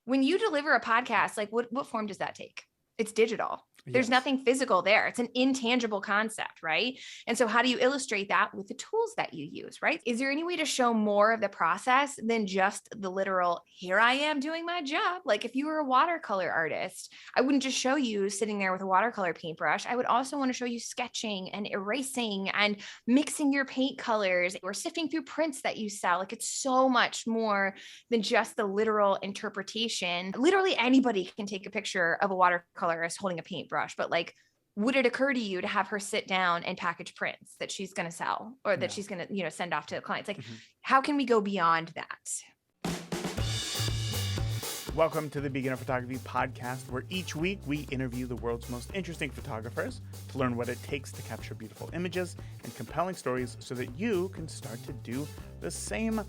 when you deliver a podcast, like what form does that take? It's digital. There's nothing physical there. It's an intangible concept, right? And so how do you illustrate that with the tools that you use, right? Is there any way to show more of the process than just the literal, here I am doing my job? Like if you were a watercolor artist, I wouldn't just show you sitting there with a watercolor paintbrush. I would also want to show you sketching and erasing and mixing your paint colors or sifting through prints that you sell. Like it's so much more than just the literal interpretation. Literally anybody can take a picture of a watercolorist holding a paintbrush. But like, would it occur to you to have her sit down and package prints that she's going to sell or that she's going to, send off to clients? Like, how can we go beyond that? Welcome to the Beginner Photography Podcast, where each week we interview the world's most interesting photographers to learn what it takes to capture beautiful images and compelling stories so that you can start to do the same.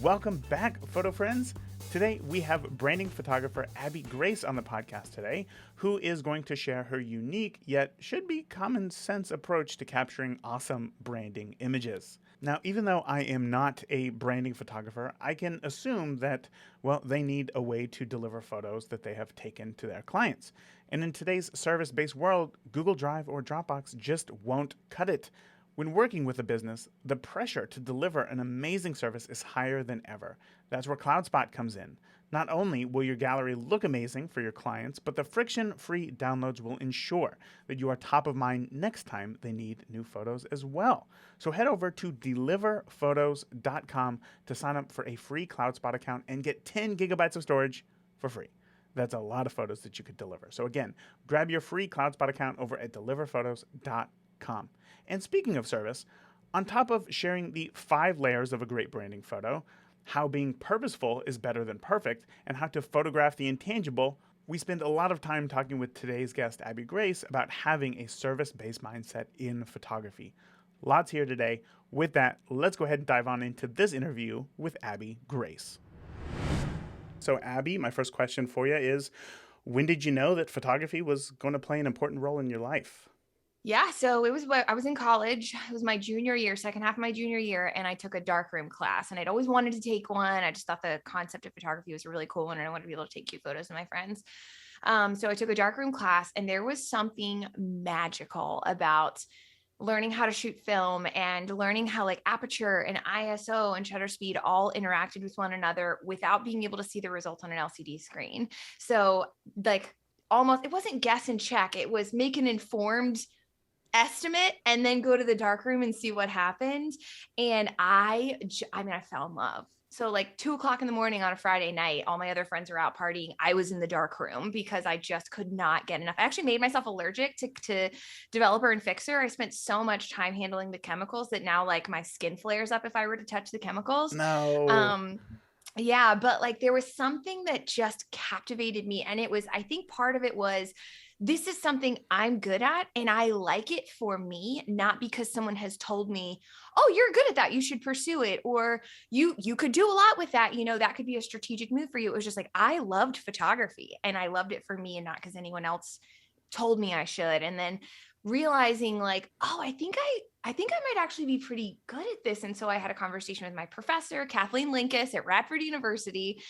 Welcome back, photo friends. Today, we have branding photographer Abby Grace on the podcast today, who is going to share her unique, yet should be common sense approach to capturing awesome branding images. Now, even though I am not a branding photographer, I can assume that, they need a way to deliver photos that they have taken to their clients. And in today's service-based world, Google Drive or Dropbox just won't cut it. When working with a business, the pressure to deliver an amazing service is higher than ever. That's where CloudSpot comes in. Not only will your gallery look amazing for your clients, but the friction-free downloads will ensure that you are top of mind next time they need new photos as well. So head over to deliverphotos.com to sign up for a free CloudSpot account and get 10 gigabytes of storage for free. That's a lot of photos that you could deliver. So again, grab your free CloudSpot account over at deliverphotos.com. And speaking of service, on top of sharing the 5 layers of a great branding photo, how being purposeful is better than perfect, and how to photograph the intangible, we spend a lot of time talking with today's guest, Abby Grace, about having a service-based mindset in photography. Lots here today. With that, let's go ahead and dive on into this interview with Abby Grace. So Abby, my first question for you is, when did you know that photography was going to play an important role in your life? Yeah. So I was in college. It was my junior year, second half of my junior year. And I took a darkroom class and I'd always wanted to take one. I just thought the concept of photography was a really cool one. And I wanted to be able to take cute photos of my friends. So I took a darkroom class and there was something magical about learning how to shoot film and learning how like aperture and ISO and shutter speed all interacted with one another without being able to see the result on an LCD screen. So like almost, it wasn't guess and check. It was make an informed estimate and then go to the darkroom and see what happened. And I fell in love. So like 2:00 in the morning on a Friday night, all my other friends are out partying. I was in the dark room because I just could not get enough. I actually made myself allergic to developer and fixer. I spent so much time handling the chemicals that now like my skin flares up if I were to touch the chemicals. No. Yeah, but like there was something that just captivated me. And I think part of it was, this is something I'm good at and I like it for me, not because someone has told me, oh, you're good at that, you should pursue it. Or you could do a lot with that. That could be a strategic move for you. It was just like, I loved photography and I loved it for me and not because anyone else told me I should. And then realizing like, oh, I think I might actually be pretty good at this. And so I had a conversation with my professor, Kathleen Linkus at Radford University.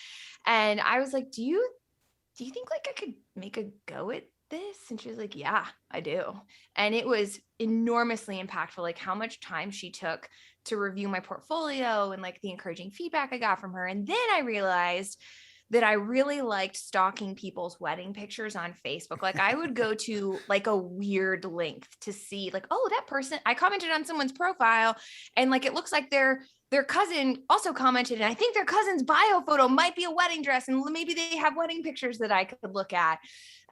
And I was like, do you think like I could make a go at this? And she was like, yeah, I do. And it was enormously impactful, like how much time she took to review my portfolio and like the encouraging feedback I got from her. And then I realized that I really liked stalking people's wedding pictures on Facebook. Like I would go to like a weird length to see like, oh, that person, I commented on someone's profile and like, it looks like their cousin also commented. And I think their cousin's bio photo might be a wedding dress. And maybe they have wedding pictures that I could look at.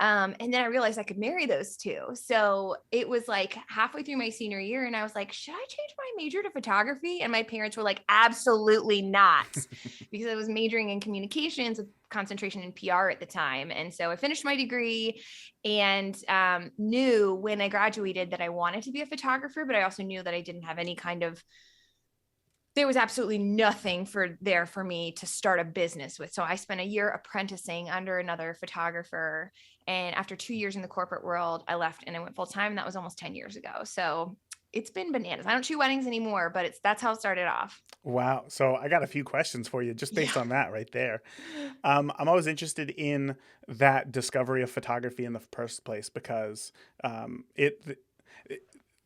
And then I realized I could marry those two. So it was like halfway through my senior year and I was like, should I change my major to photography? And my parents were like, absolutely not, because I was majoring in communications with concentration in PR at the time. And so I finished my degree and knew when I graduated that I wanted to be a photographer, but I also knew that I didn't have any there was absolutely nothing there for me to start a business with. So I spent a year apprenticing under another photographer. And after 2 years in the corporate world, I left and I went full time. And that was almost 10 years ago. So it's been bananas. I don't shoot weddings anymore, but that's how it started off. Wow. So I got a few questions for you just based Yeah. on that right there. I'm always interested in that discovery of photography in the first place because it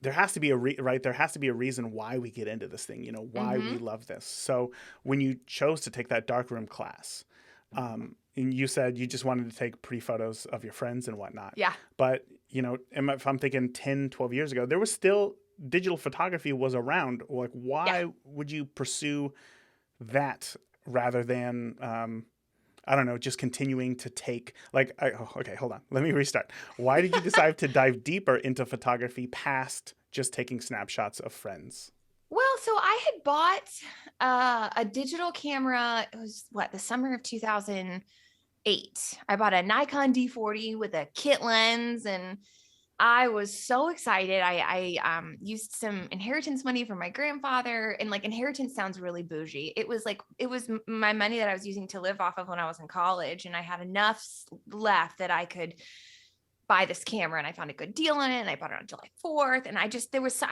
there has to be right, there has to be a reason why we get into this thing, why we Mm-hmm. love this. So when you chose to take that darkroom class, and you said you just wanted to take pretty photos of your friends and whatnot, Yeah. but if I'm thinking 10, 12 years ago, there was still digital photography was around. Like, Yeah. why would you pursue that rather than I don't know, just continuing to take okay, hold on. Let me restart. Why did you decide to dive deeper into photography past just taking snapshots of friends? Well, so I had bought a digital camera. It was the summer of 2008. I bought a Nikon D40 with a kit lens, and I was so excited. I used some inheritance money from my grandfather, and like inheritance sounds really bougie. It was my money that I was using to live off of when I was in college, and I had enough left that I could buy this camera, and I found a good deal on it, and I bought it on July 4th, and I just there was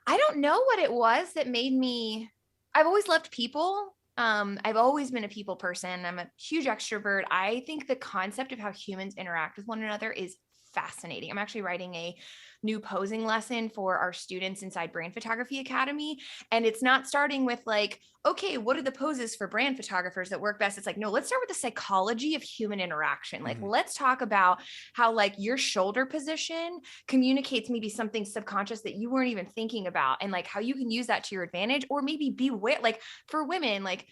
I don't know what it was that made me. I've always loved people. I've always been a people person. I'm a huge extrovert. I think the concept of how humans interact with one another is fascinating. I'm actually writing a new posing lesson for our students inside Brand Photography Academy. And it's not starting with like, okay, what are the poses for brand photographers that work best? It's like, no, let's start with the psychology of human interaction. Like, Mm-hmm. let's talk about how like your shoulder position communicates maybe something subconscious that you weren't even thinking about, and like how you can use that to your advantage, or maybe beware, like for women, like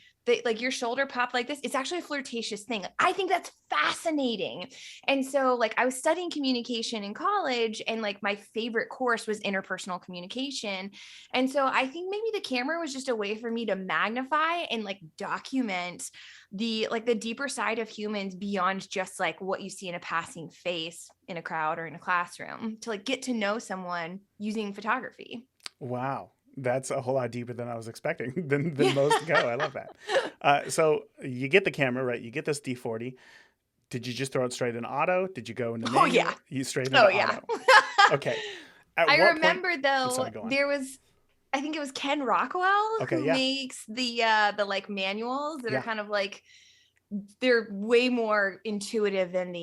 like your shoulder pop like this, it's actually a flirtatious thing. I think that's fascinating. And so like I was studying communication in college, and like my favorite course was interpersonal communication. And so I think maybe the camera was just a way for me to magnify and like document the deeper side of humans beyond just like what you see in a passing face in a crowd or in a classroom, to like get to know someone using photography. Wow. That's a whole lot deeper than I was expecting than Yeah. most go. I love that. So you get the camera, right? You get this D40. Did you just throw it straight in auto? Did you go into Oh yeah. manual? You straight Oh into yeah. auto. Okay. At I what point? remember I'm though, sorry, go on. there was, I think it was Ken Rockwell Okay, who yeah. makes the like manuals that are Yeah. kind of like, they're way more intuitive than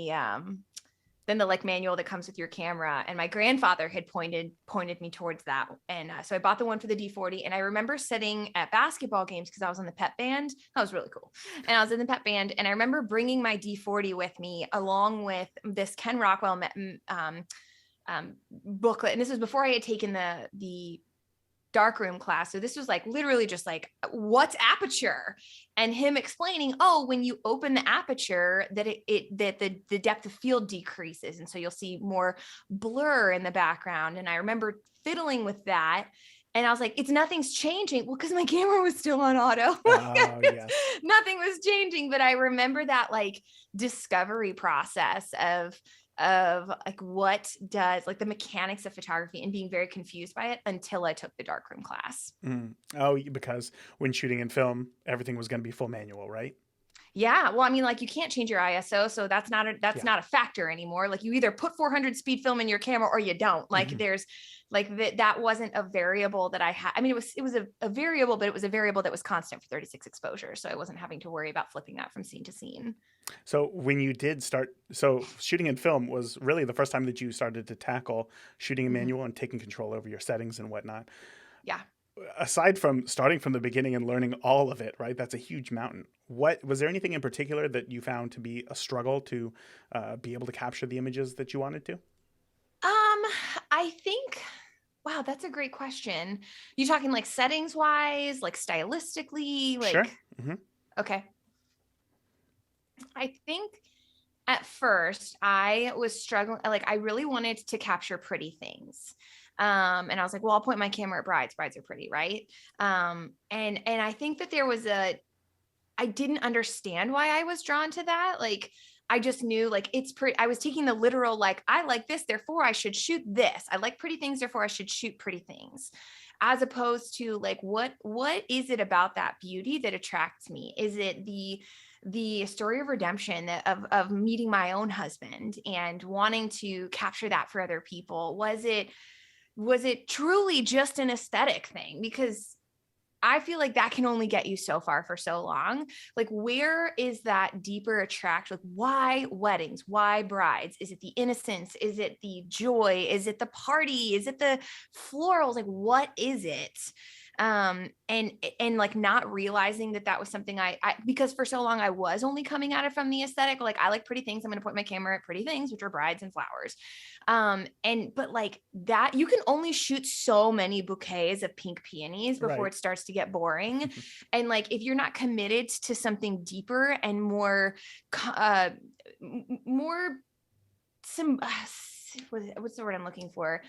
the like manual that comes with your camera. And my grandfather had pointed me towards that. And so I bought the one for the D40. And I remember sitting at basketball games because I was in the pep band. That was really cool. And I was in the pep band. And I remember bringing my D40 with me along with this Ken Rockwell booklet. And this was before I had taken the darkroom class. So this was like literally just like, what's aperture? And him explaining, oh, when you open the aperture, that that the depth of field decreases. And so you'll see more blur in the background. And I remember fiddling with that. And I was like, nothing's changing. Well, because my camera was still on auto. Oh, yes. Nothing was changing. But I remember that like discovery process of like what does like the mechanics of photography, and being very confused by it until I took the darkroom class. Mm. Oh, because when shooting in film, everything was going to be full manual, right? Yeah, well, I mean, like you can't change your ISO, so that's Yeah. not a factor anymore. Like you either put 400 speed film in your camera or you don't. Like Mhm. there's like that wasn't a variable that I had. I mean, it was a variable, but it was a variable that was constant for 36 exposures, so I wasn't having to worry about flipping that from scene to scene. So when you did start, so shooting in film was really the first time that you started to tackle shooting in Mhm. manual and taking control over your settings and whatnot. Yeah. Aside from starting from the beginning and learning all of it, right? That's a huge mountain. What was there anything in particular that you found to be a struggle to be able to capture the images that you wanted to? I think, wow, that's a great question. You talking like settings wise, like stylistically, Sure. like, Hmm. okay. I think at first I was struggling, like I really wanted to capture pretty things. And I was like, well, I'll point my camera at brides. Brides are pretty, right? And I think that there was I didn't understand why I was drawn to that. Like I just knew like it's pretty. I was taking the literal, like, I like this, therefore I should shoot this. I like pretty things, therefore I should shoot pretty things. As opposed to like what is it about that beauty that attracts me? Is it the story of redemption, of meeting my own husband and wanting to capture that for other people? Was it was it truly just an aesthetic thing? Because I feel like that can only get you so far for so long. Like, where is that deeper attraction? Like, why weddings? Why brides? Is it the innocence? Is it the joy? Is it the party? Is it the florals? Like, what is it? And like not realizing that that was something I because for so long I was only coming at it from the aesthetic. Like, I like pretty things. I'm going to point my camera at pretty things, which are brides and flowers. But like that, you can only shoot so many bouquets of pink peonies before it starts to get boring. And like, if you're not committed to something deeper and more some, what's the word I'm looking for?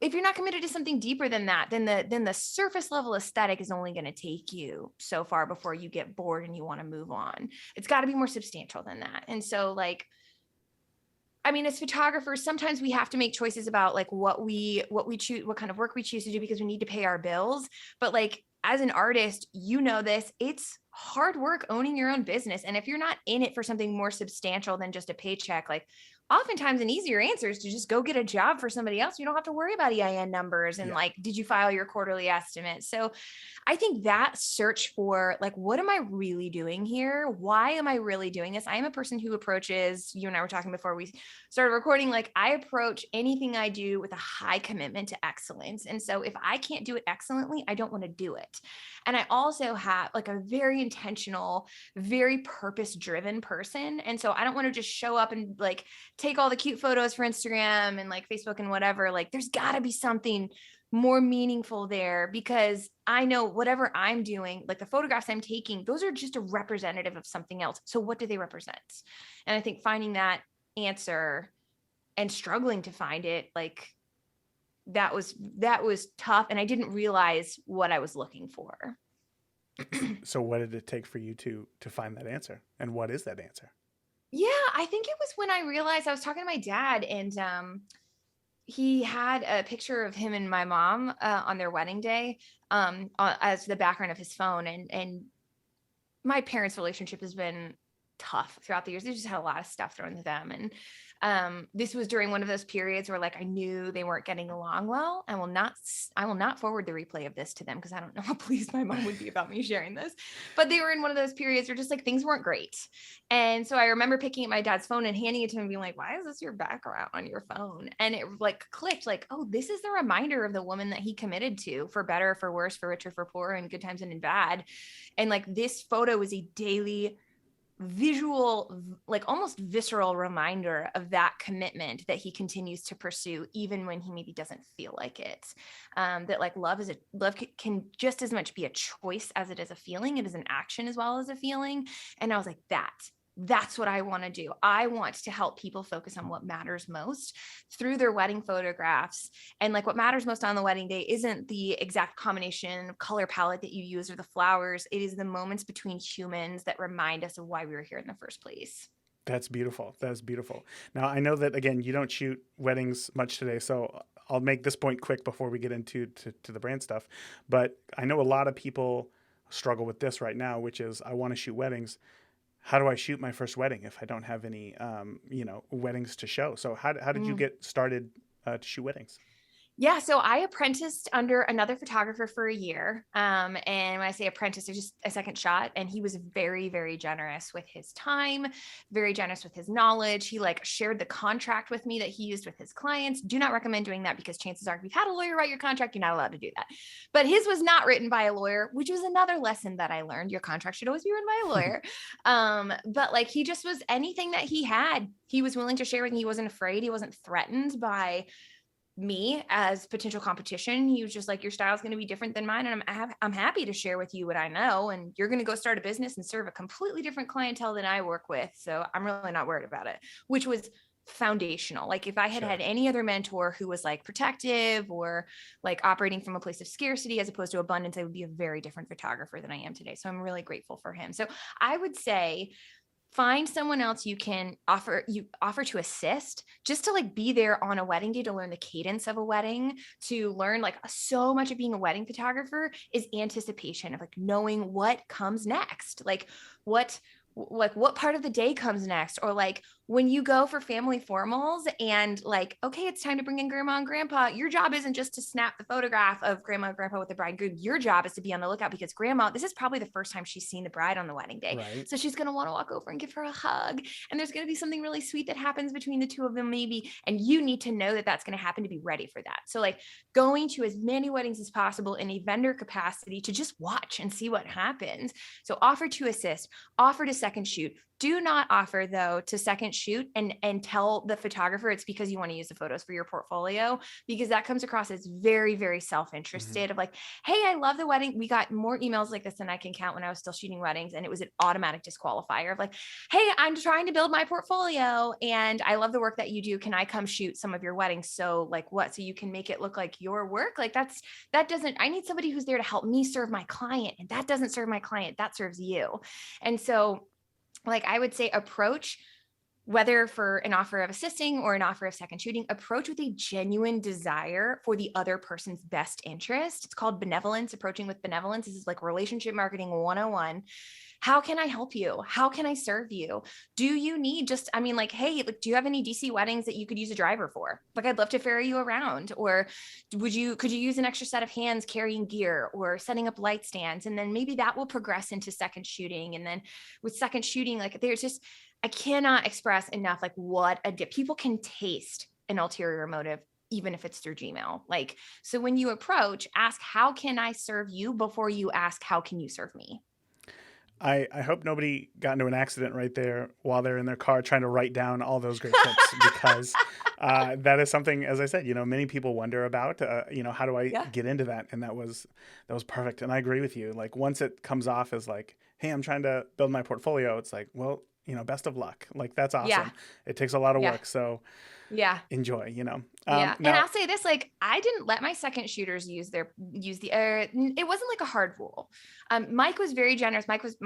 If you're not committed to something deeper than that, then the surface level aesthetic is only going to take you so far before you get bored and you want to move on. It's got to be more substantial than that. And so like, I mean, as photographers, sometimes we have to make choices about like what we choose, what kind of work we choose to do, because we need to pay our bills. But like, as an artist, you know this, it's hard work owning your own business. And if you're not in it for something more substantial than just a paycheck, like oftentimes an easier answer is to just go get a job for somebody else. You don't have to worry about EIN numbers and like, did you file your quarterly estimate? So I think that search for like, what am I really doing here? Why am I really doing this? I am a person who approaches, you and I were talking before we started recording, like I approach anything I do with a high commitment to excellence. And so if I can't do it excellently, I don't want to do it. And I also have like a very intentional, very purpose-driven person. And so I don't want to just show up and like take all the cute photos for Instagram and like Facebook and whatever. Like there's got to be something more meaningful there, because I know whatever I'm doing, like the photographs I'm taking, those are just a representative of something else. So what do they represent? And I think finding that answer and struggling to find it, like that was tough. And I didn't realize what I was looking for. So what did it take for you to find that answer? And what is that answer? Yeah, I think it was when I realized I was talking to my dad, and he had a picture of him and my mom on their wedding day as the background of his phone. And my parents' relationship has been tough throughout the years. They just had a lot of stuff thrown to them. And this was during one of those periods where like I knew they weren't getting along well. I will not forward the replay of this to them, because I don't know how pleased my mom would be about me sharing this. But they were in one of those periods where just like things weren't great. And so I remember picking up my dad's phone and handing it to him and being like, why is this your background on your phone? And it like clicked, like, oh, this is the reminder of the woman that he committed to, for better, for worse, for richer, for poorer, in good times and in bad. And like this photo is a daily visual, like almost visceral reminder of that commitment that he continues to pursue, even when he maybe doesn't feel like it. That like love can just as much be a choice as it is a feeling. It is an action as well as a feeling. And I was like, that's what I want to do. I want to help people focus on what matters most through their wedding photographs. And like what matters most on the wedding day isn't the exact combination of color palette that you use or the flowers. It is the moments between humans that remind us of why we were here in the first place. That's beautiful. That's beautiful. Now, I know that, again, you don't shoot weddings much today, so I'll make this point quick before we get into to the brand stuff. But I know a lot of people struggle with this right now, which is, I want to shoot weddings. How do I shoot my first wedding if I don't have any, weddings to show? So how did you get started to shoot weddings? Yeah, so I apprenticed under another photographer for a year. And when I say apprentice, it's just a second shot. And he was very, very generous with his time, very generous with his knowledge. He like shared the contract with me that he used with his clients. Do not recommend doing that, because chances are if you've had a lawyer write your contract, you're not allowed to do that. But his was not written by a lawyer, which was another lesson that I learned. Your contract should always be written by a lawyer. But like he just was, anything that he had, he was willing to share with me. He wasn't afraid. He wasn't threatened by me as potential competition. He was just like, your style is going to be different than mine, and I'm happy to share with you what I know, and you're going to go start a business and serve a completely different clientele than I work with, so I'm really not worried about it, which was foundational. Like if I had had any other mentor who was like protective or like operating from a place of scarcity as opposed to abundance, I would be a very different photographer than I am today. So I'm really grateful for him. So I would say find someone else you can offer to assist, just to like be there on a wedding day, to learn the cadence of a wedding, to learn like so much of being a wedding photographer is anticipation of like knowing what comes next. Like what like what part of the day comes next, or like when you go for family formals and like, okay, it's time to bring in grandma and grandpa. Your job isn't just to snap the photograph of grandma and grandpa with the bride and groom. Your job is to be on the lookout because grandma, this is probably the first time she's seen the bride on the wedding day. Right. So she's going to want to walk over and give her a hug. And there's going to be something really sweet that happens between the two of them, maybe. And you need to know that that's going to happen to be ready for that. So like going to as many weddings as possible in a vendor capacity to just watch and see what happens. So offer to assist, offer to second shoot. Do not offer though to second shoot and tell the photographer it's because you want to use the photos for your portfolio, because that comes across as very, very self-interested of like, hey, I love the wedding. We got more emails like this than I can count when I was still shooting weddings. And it was an automatic disqualifier of like, hey, I'm trying to build my portfolio and I love the work that you do. Can I come shoot some of your weddings? So like what? So you can make it look like your work. Like I need somebody who's there to help me serve my client, and that doesn't serve my client. That serves you. And so like I would say approach, whether for an offer of assisting or an offer of second shooting, approach with a genuine desire for the other person's best interest. It's called benevolence. Approaching with benevolence. This is like relationship marketing 101. How can I help you? How can I serve you? Do you need just, I mean, like, hey, like, do you have any DC weddings that you could use a driver for? Like, I'd love to ferry you around. Or could you use an extra set of hands carrying gear or setting up light stands? And then maybe that will progress into second shooting. And then with second shooting, like there's just, I cannot express enough, like what people can taste an ulterior motive, even if it's through Gmail. Like, so when you approach, ask, how can I serve you before you ask, how can you serve me? I hope nobody got into an accident right there while they're in their car trying to write down all those great tips, because that is something, as I said, many people wonder about, how do I Yeah. get into that? And that was perfect. And I agree with you. Like once it comes off as like, hey, I'm trying to build my portfolio, it's like, well, best of luck. Like that's awesome. Yeah. It takes a lot of Yeah. work. So Yeah. enjoy. Yeah. And Now, I'll say this, like, I didn't let my second shooters use the, it wasn't like a hard rule. Mike was very generous. Mike was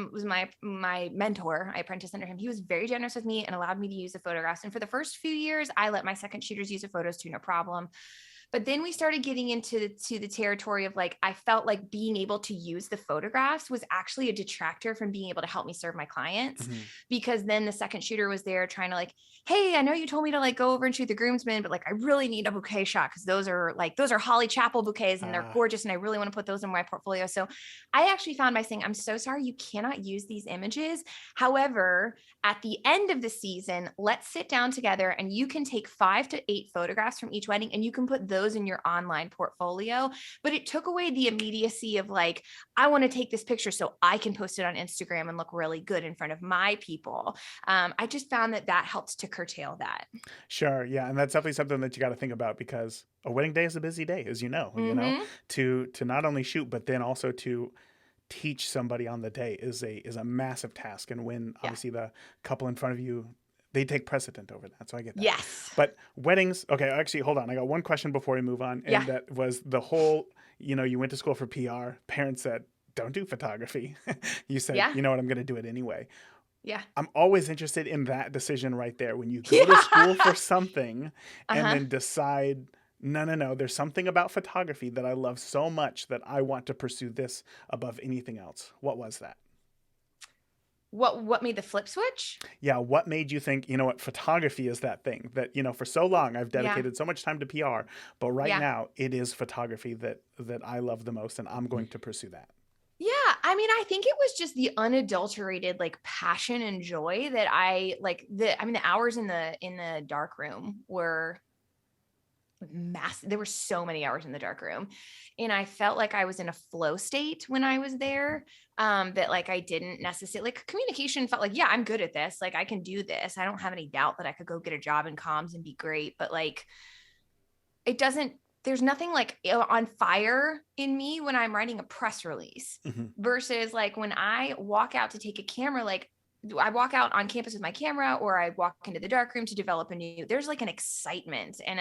my mentor. I apprenticed under him. He was very generous with me and allowed me to use the photographs. And for the first few years, I let my second shooters use the photos too, no problem. But then we started getting into the territory of like, I felt like being able to use the photographs was actually a detractor from being able to help me serve my clients, because then the second shooter was there trying to like, hey, I know you told me to like go over and shoot the groomsmen, but like, I really need a bouquet shot because those are Holly Chapel bouquets and they're gorgeous. And I really want to put those in my portfolio. So I actually found by saying, I'm so sorry, you cannot use these images. However, at the end of the season, let's sit down together and you can take 5 to 8 photographs from each wedding and you can put those in your online portfolio. But it took away the immediacy of like, I want to take this picture so I can post it on Instagram and look really good in front of my people. I just found that helps to curtail that. sure. Yeah. And that's definitely something that you got to think about, because a wedding day is a busy day, as to not only shoot, but then also to teach somebody on the day is a massive task. And when obviously the couple in front of you, they take precedent over that. So I get that. Yes. But weddings, okay, actually, hold on. I got one question before we move on. And that was the whole, you went to school for PR. Parents said, don't do photography. You said, you know what, I'm going to do it anyway. Yeah. I'm always interested in that decision right there. When you go to school for something and then decide, no, there's something about photography that I love so much that I want to pursue this above anything else. What was that? What made the flip switch? Yeah, what made you think, what, photography is that thing that, for so long I've dedicated so much time to PR, but right now it is photography that I love the most and I'm going to pursue that. Yeah. I mean, I think it was just the unadulterated like passion and joy that the hours in the dark room were massive. There were so many hours in the dark room and I felt like I was in a flow state when I was there. That like, I didn't necessarily like communication felt like, yeah, I'm good at this. Like I can do this. I don't have any doubt that I could go get a job in comms and be great, but like, there's nothing like on fire in me when I'm writing a press release versus like when I walk out to take a camera, like I walk out on campus with my camera or I walk into the darkroom to develop there's like an excitement and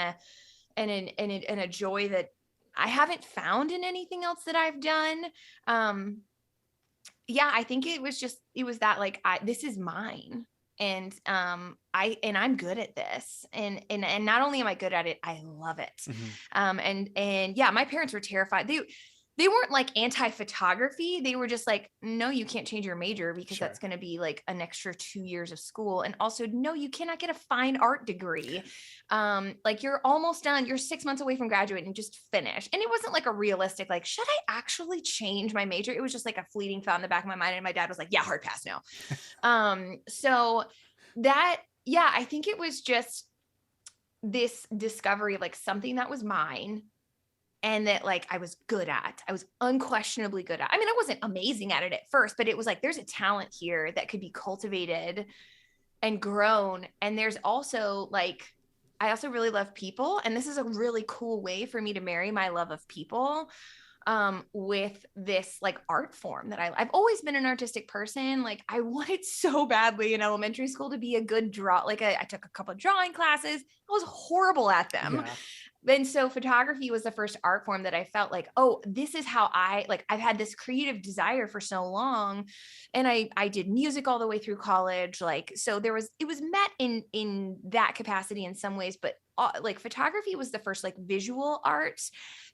a joy that I haven't found in anything else that I've done. I think it was that like, this is mine. And I'm good at this. And not only am I good at it, I love it. And my parents were terrified. they weren't like anti-photography. They were just like, no, you can't change your major because Sure. that's going to be like an extra 2 years of school. And also, no, you cannot get a fine art degree. Like you're almost done. You're 6 months away from graduating, just finish. And it wasn't like a realistic, like, should I actually change my major? It was just like a fleeting thought in the back of my mind. And my dad was like, yeah, hard pass now. So that, yeah, I think it was just this discovery of like something that was mine and that like I was good at. I was unquestionably good at. I mean, I wasn't amazing at it at first, but it was like there's a talent here that could be cultivated and grown. And there's also like I also really love people, and this is a really cool way for me to marry my love of people with this like art form that I've always been an artistic person. Like I wanted so badly in elementary school to be a good I took a couple of drawing classes. I was horrible at them. Yeah. And so photography was the first art form that I felt like, oh, this is how I've had this creative desire for so long. And I did music all the way through college. Like, so it was met in that capacity in some ways, but like photography was the first like visual art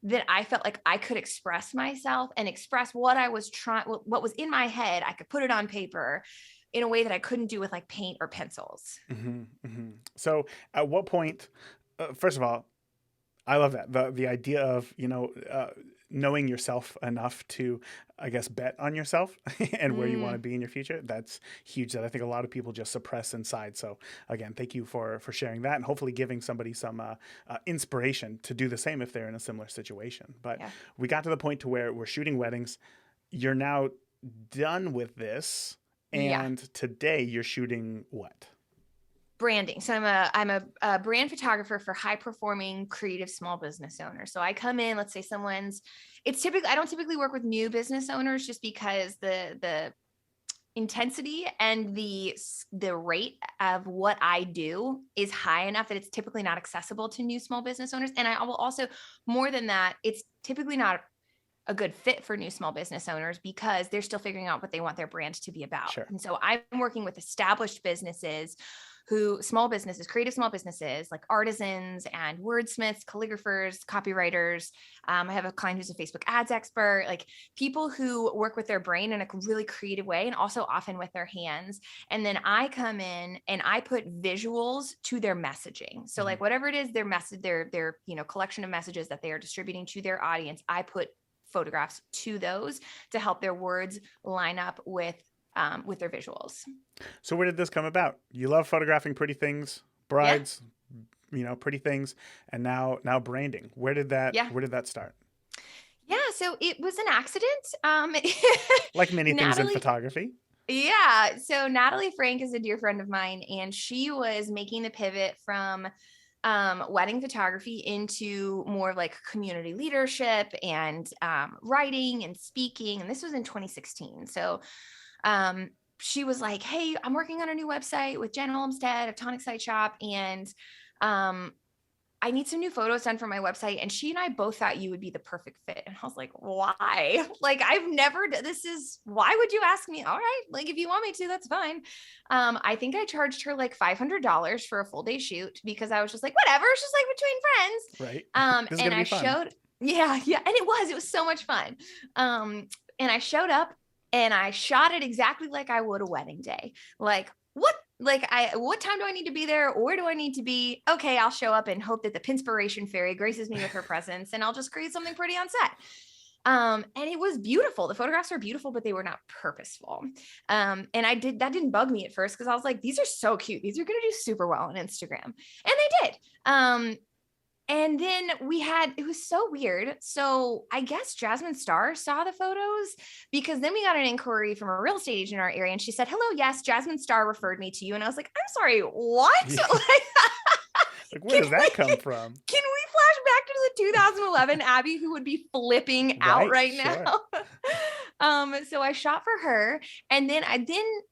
that I felt like I could express myself and express what I was what was in my head. I could put it on paper in a way that I couldn't do with like paint or pencils. Mm-hmm, mm-hmm. So at what point, first of all, I love that. The idea of, knowing yourself enough to, I guess, bet on yourself and where you want to be in your future. That's huge. That I think a lot of people just suppress inside. So again, thank you for sharing that and hopefully giving somebody some inspiration to do the same if they're in a similar situation. But Yeah. we got to the point to where we're shooting weddings. You're now done with this. Yeah. And today you're shooting what? Branding. So I'm a brand photographer for high performing creative small business owners. So I come in, let's say I don't typically work with new business owners just because the intensity and the rate of what I do is high enough that it's typically not accessible to new small business owners. And I will also, more than that, it's typically not a good fit for new small business owners because they're still figuring out what they want their brand to be about. Sure. And so I'm working with established businesses creative small businesses like artisans and wordsmiths, calligraphers, copywriters. I have a client who's a Facebook ads expert, like people who work with their brain in a really creative way and also often with their hands. And then I come in and I put visuals to their messaging. So like whatever it is, their message, their collection of messages that they are distributing to their audience, I put photographs to those to help their words line up with their visuals. So where did this come about? You love photographing pretty things, brides, pretty things, and now branding. Where did that start? Yeah, so it was an accident. Like many things in photography. Yeah. So Natalie Frank is a dear friend of mine, and she was making the pivot from wedding photography into more like community leadership and writing and speaking. And this was in 2016. So she was like, hey, I'm working on a new website with Jen Olmstead of Tonic Site Shop. And I need some new photos done for my website. And she and I both thought you would be the perfect fit. And I was like, why? Like, I've never, why would you ask me? All right. Like, if you want me to, that's fine. I think I charged her like $500 for a full day shoot because I was just like, whatever. It's just like between friends. Right. This is And gonna be fun. yeah. And it was so much fun. And I showed up and I shot it exactly like I would a wedding day. Like, what time do I need to be there? Where do I need to be? Okay, I'll show up and hope that the Pinspiration Fairy graces me with her presence and I'll just create something pretty on set. And it was beautiful. The photographs were beautiful, but they were not purposeful. And that didn't bug me at first because I was like, these are so cute. These are going to do super well on Instagram. And they did. And then it was so weird. So I guess Jasmine Starr saw the photos because then we got an inquiry from a real estate agent in our area. And she said, hello, yes, Jasmine Starr referred me to you. And I was like, I'm sorry, what? Yeah. Like, where does that come from? Can we flash back to the 2011 Abby who would be flipping out right now? So I shot for her, and then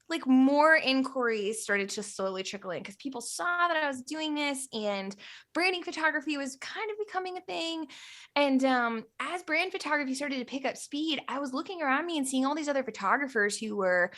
like more inquiries started to slowly trickle in because people saw that I was doing this and branding photography was kind of becoming a thing. And as brand photography started to pick up speed, I was looking around me and seeing all these other photographers who were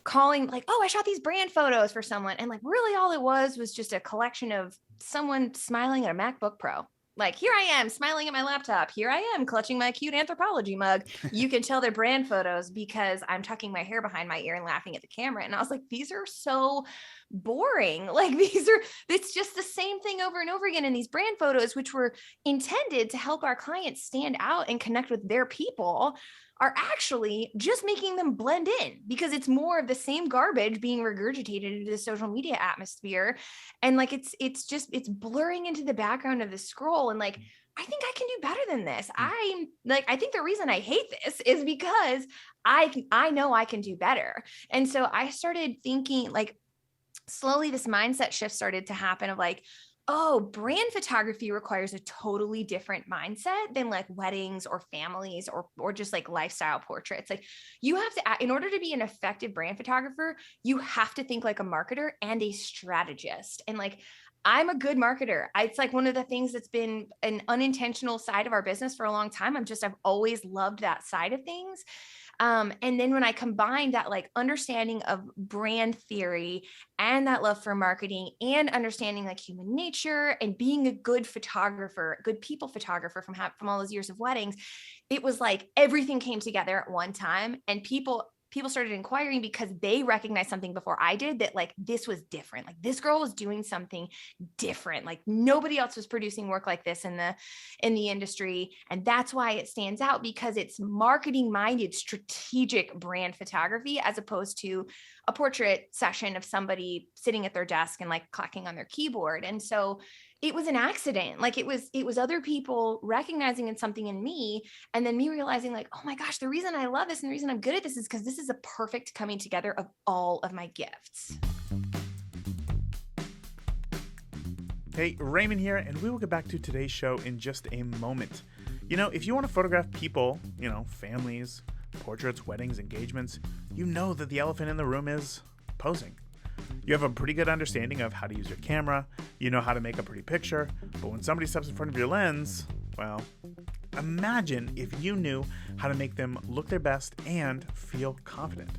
calling like, oh, I shot these brand photos for someone. And like, really all it was just a collection of someone smiling at a MacBook Pro. Like, here I am smiling at my laptop. Here I am clutching my cute anthropology mug. You can tell they're brand photos because I'm tucking my hair behind my ear and laughing at the camera. And I was like, these are so boring. Like it's just the same thing over and over again in these brand photos, which were intended to help our clients stand out and connect with their people, are actually just making them blend in because it's more of the same garbage being regurgitated into the social media atmosphere. And like, it's blurring into the background of the scroll. And like, I think I can do better than this. I think the reason I hate this is because I know I can do better. And so I started thinking, like, slowly this mindset shift started to happen of like, oh, brand photography requires a totally different mindset than like weddings or families or just like lifestyle portraits. Like, you have to, in order to be an effective brand photographer, you have to think like a marketer and a strategist. And like, I'm a good marketer. It's like one of the things that's been an unintentional side of our business for a long time. I've always loved that side of things. And then when I combined that like understanding of brand theory and that love for marketing and understanding like human nature and being a good photographer, good people photographer from all those years of weddings, it was like everything came together at one time, and people started inquiring because they recognized something before I did, that like this was different. Like, this girl was doing something different. Like, nobody else was producing work like this in the industry. And that's why it stands out, because it's marketing minded, strategic brand photography, as opposed to a portrait session of somebody sitting at their desk and like clacking on their keyboard. And so it was an accident. Like, it was other people recognizing something in me, and then me realizing like, oh my gosh, the reason I love this and the reason I'm good at this is because this is a perfect coming together of all of my gifts. Hey, Raymond here, and we will get back to today's show in just a moment. You know, if you want to photograph people, families, portraits, weddings, engagements, you know that the elephant in the room is posing. You have a pretty good understanding of how to use your camera, you know how to make a pretty picture, but when somebody steps in front of your lens, well, imagine if you knew how to make them look their best and feel confident.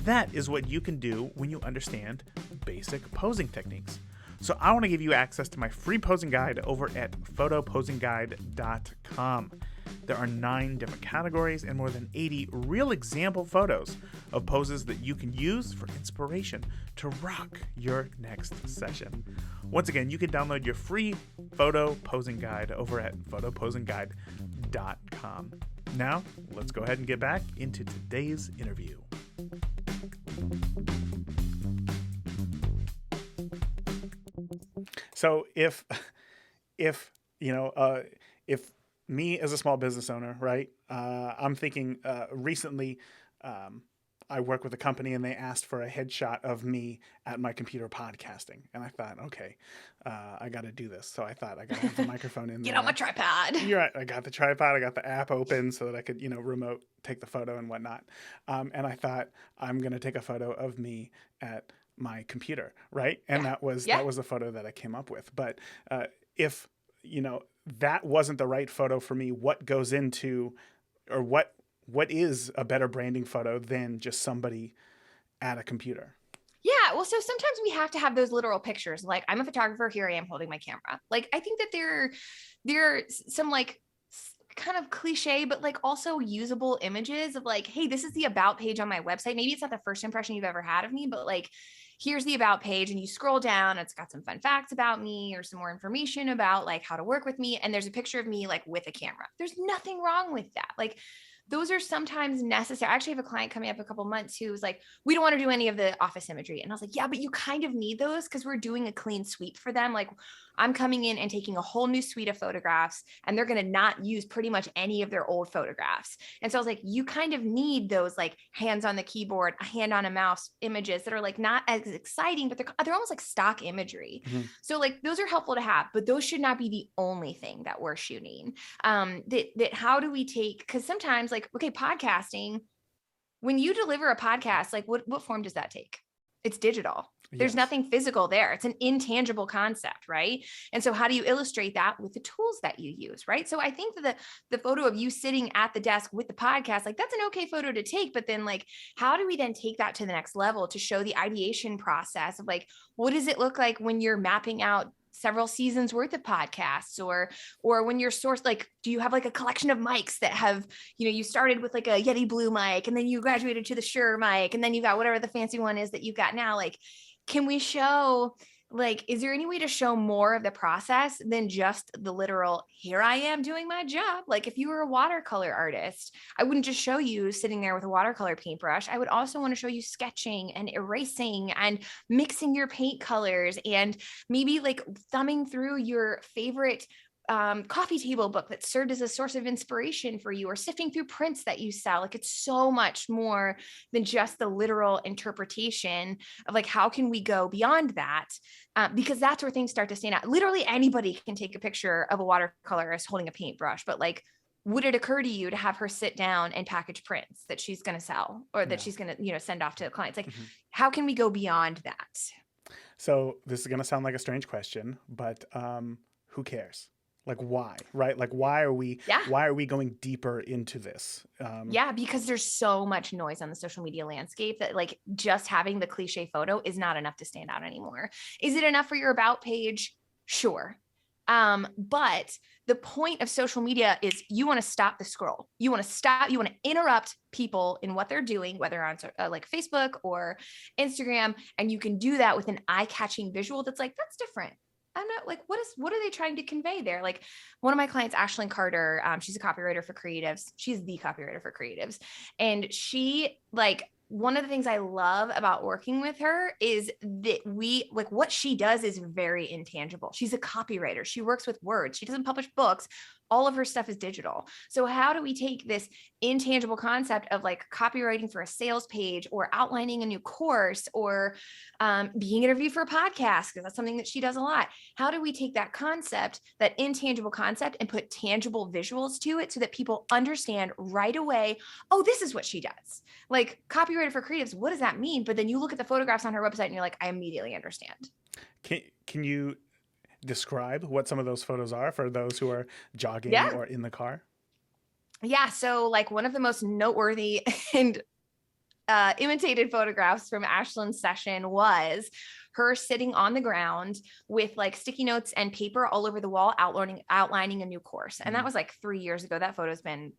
That is what you can do when you understand basic posing techniques. So I want to give you access to my free posing guide over at photoposingguide.com. There are 9 different categories and more than 80 real example photos of poses that you can use for inspiration to rock your next session. Once again, you can download your free photo posing guide over at photoposingguide.com. Now, let's go ahead and get back into today's interview. So if me as a small business owner, right? I'm thinking recently I work with a company and they asked for a headshot of me at my computer podcasting. And I thought, okay, I got to do this. So I thought I got to have the microphone in there. Get on my tripod. You're right. I got the tripod. I got the app open so that I could, remote take the photo and whatnot. And I thought, I'm going to take a photo of me at my computer, right? And that was the photo that I came up with. But if that wasn't the right photo for me, what goes into, or what is a better branding photo than just somebody at a computer? Yeah, well, so sometimes we have to have those literal pictures. Like, I'm a photographer, here I am holding my camera. Like, I think that there are some like kind of cliche, but like also usable images of like, hey, this is the about page on my website. Maybe it's not the first impression you've ever had of me, but like, here's the about page, and you scroll down, it's got some fun facts about me or some more information about like how to work with me. And there's a picture of me like with a camera. There's nothing wrong with that. Like, those are sometimes necessary. I actually have a client coming up a couple months who was like, we don't want to do any of the office imagery. And I was like, yeah, but you kind of need those because we're doing a clean sweep for them. Like, I'm coming in and taking a whole new suite of photographs, and they're going to not use pretty much any of their old photographs. And so I was like, you kind of need those like hands on the keyboard, a hand on a mouse images that are like not as exciting, but they're almost like stock imagery. Mm-hmm. So like, those are helpful to have, but those should not be the only thing that we're shooting. That how do we take, because sometimes like, okay, podcasting, when you deliver a podcast, like what form does that take? It's digital. There's nothing physical there. It's an intangible concept, right? And so how do you illustrate that with the tools that you use, right? So I think that the photo of you sitting at the desk with the podcast, like, that's an okay photo to take, but then like, how do we then take that to the next level to show the ideation process of like, what does it look like when you're mapping out several seasons worth of podcasts, or when you're sourced, like, do you have like a collection of mics that have, you started with like a Yeti Blue mic and then you graduated to the Shure mic and then you got whatever the fancy one is that you've got now. Like, can we show, like, is there any way to show more of the process than just the literal, here I am doing my job? Like, if you were a watercolor artist, I wouldn't just show you sitting there with a watercolor paintbrush. I would also want to show you sketching and erasing and mixing your paint colors and maybe like thumbing through your favorite coffee table book that served as a source of inspiration for you, or sifting through prints that you sell. Like, it's so much more than just the literal interpretation of like, how can we go beyond that? Because that's where things start to stand out. Literally anybody can take a picture of a watercolorist holding a paintbrush, but like, would it occur to you to have her sit down and package prints that she's going to sell, or that she's going to, send off to clients? Like, how can we go beyond that? So this is going to sound like a strange question, but who cares? Like, why, right? Like, why are we going deeper into this? Because there's so much noise on the social media landscape that like just having the cliche photo is not enough to stand out anymore. Is it enough for your about page? Sure. But the point of social media is you want to stop the scroll. You want to interrupt people in what they're doing, whether on like Facebook or Instagram. And you can do that with an eye-catching visual that's like, that's different. I'm not like, what are they trying to convey there? Like, one of my clients, Ashlyn Carter, she's a copywriter for creatives. She's the copywriter for creatives. And she, like, one of the things I love about working with her is that what she does is very intangible. She's a copywriter. She works with words. She doesn't publish books. All of her stuff is digital. So how do we take this intangible concept of like copywriting for a sales page, or outlining a new course, or being interviewed for a podcast, because that's something that she does a lot. How do we take that concept, that intangible concept, and put tangible visuals to it so that people understand right away, oh, this is what she does. Like, copywriter for creatives, what does that mean? But then you look at the photographs on her website and you're like, I immediately understand. Can you describe what some of those photos are for those who are jogging or in the car? Yeah. So like, one of the most noteworthy and imitated photographs from Ashlyn's session was her sitting on the ground with like sticky notes and paper all over the wall, outlining a new course. And that was like 3 years ago. That photo's been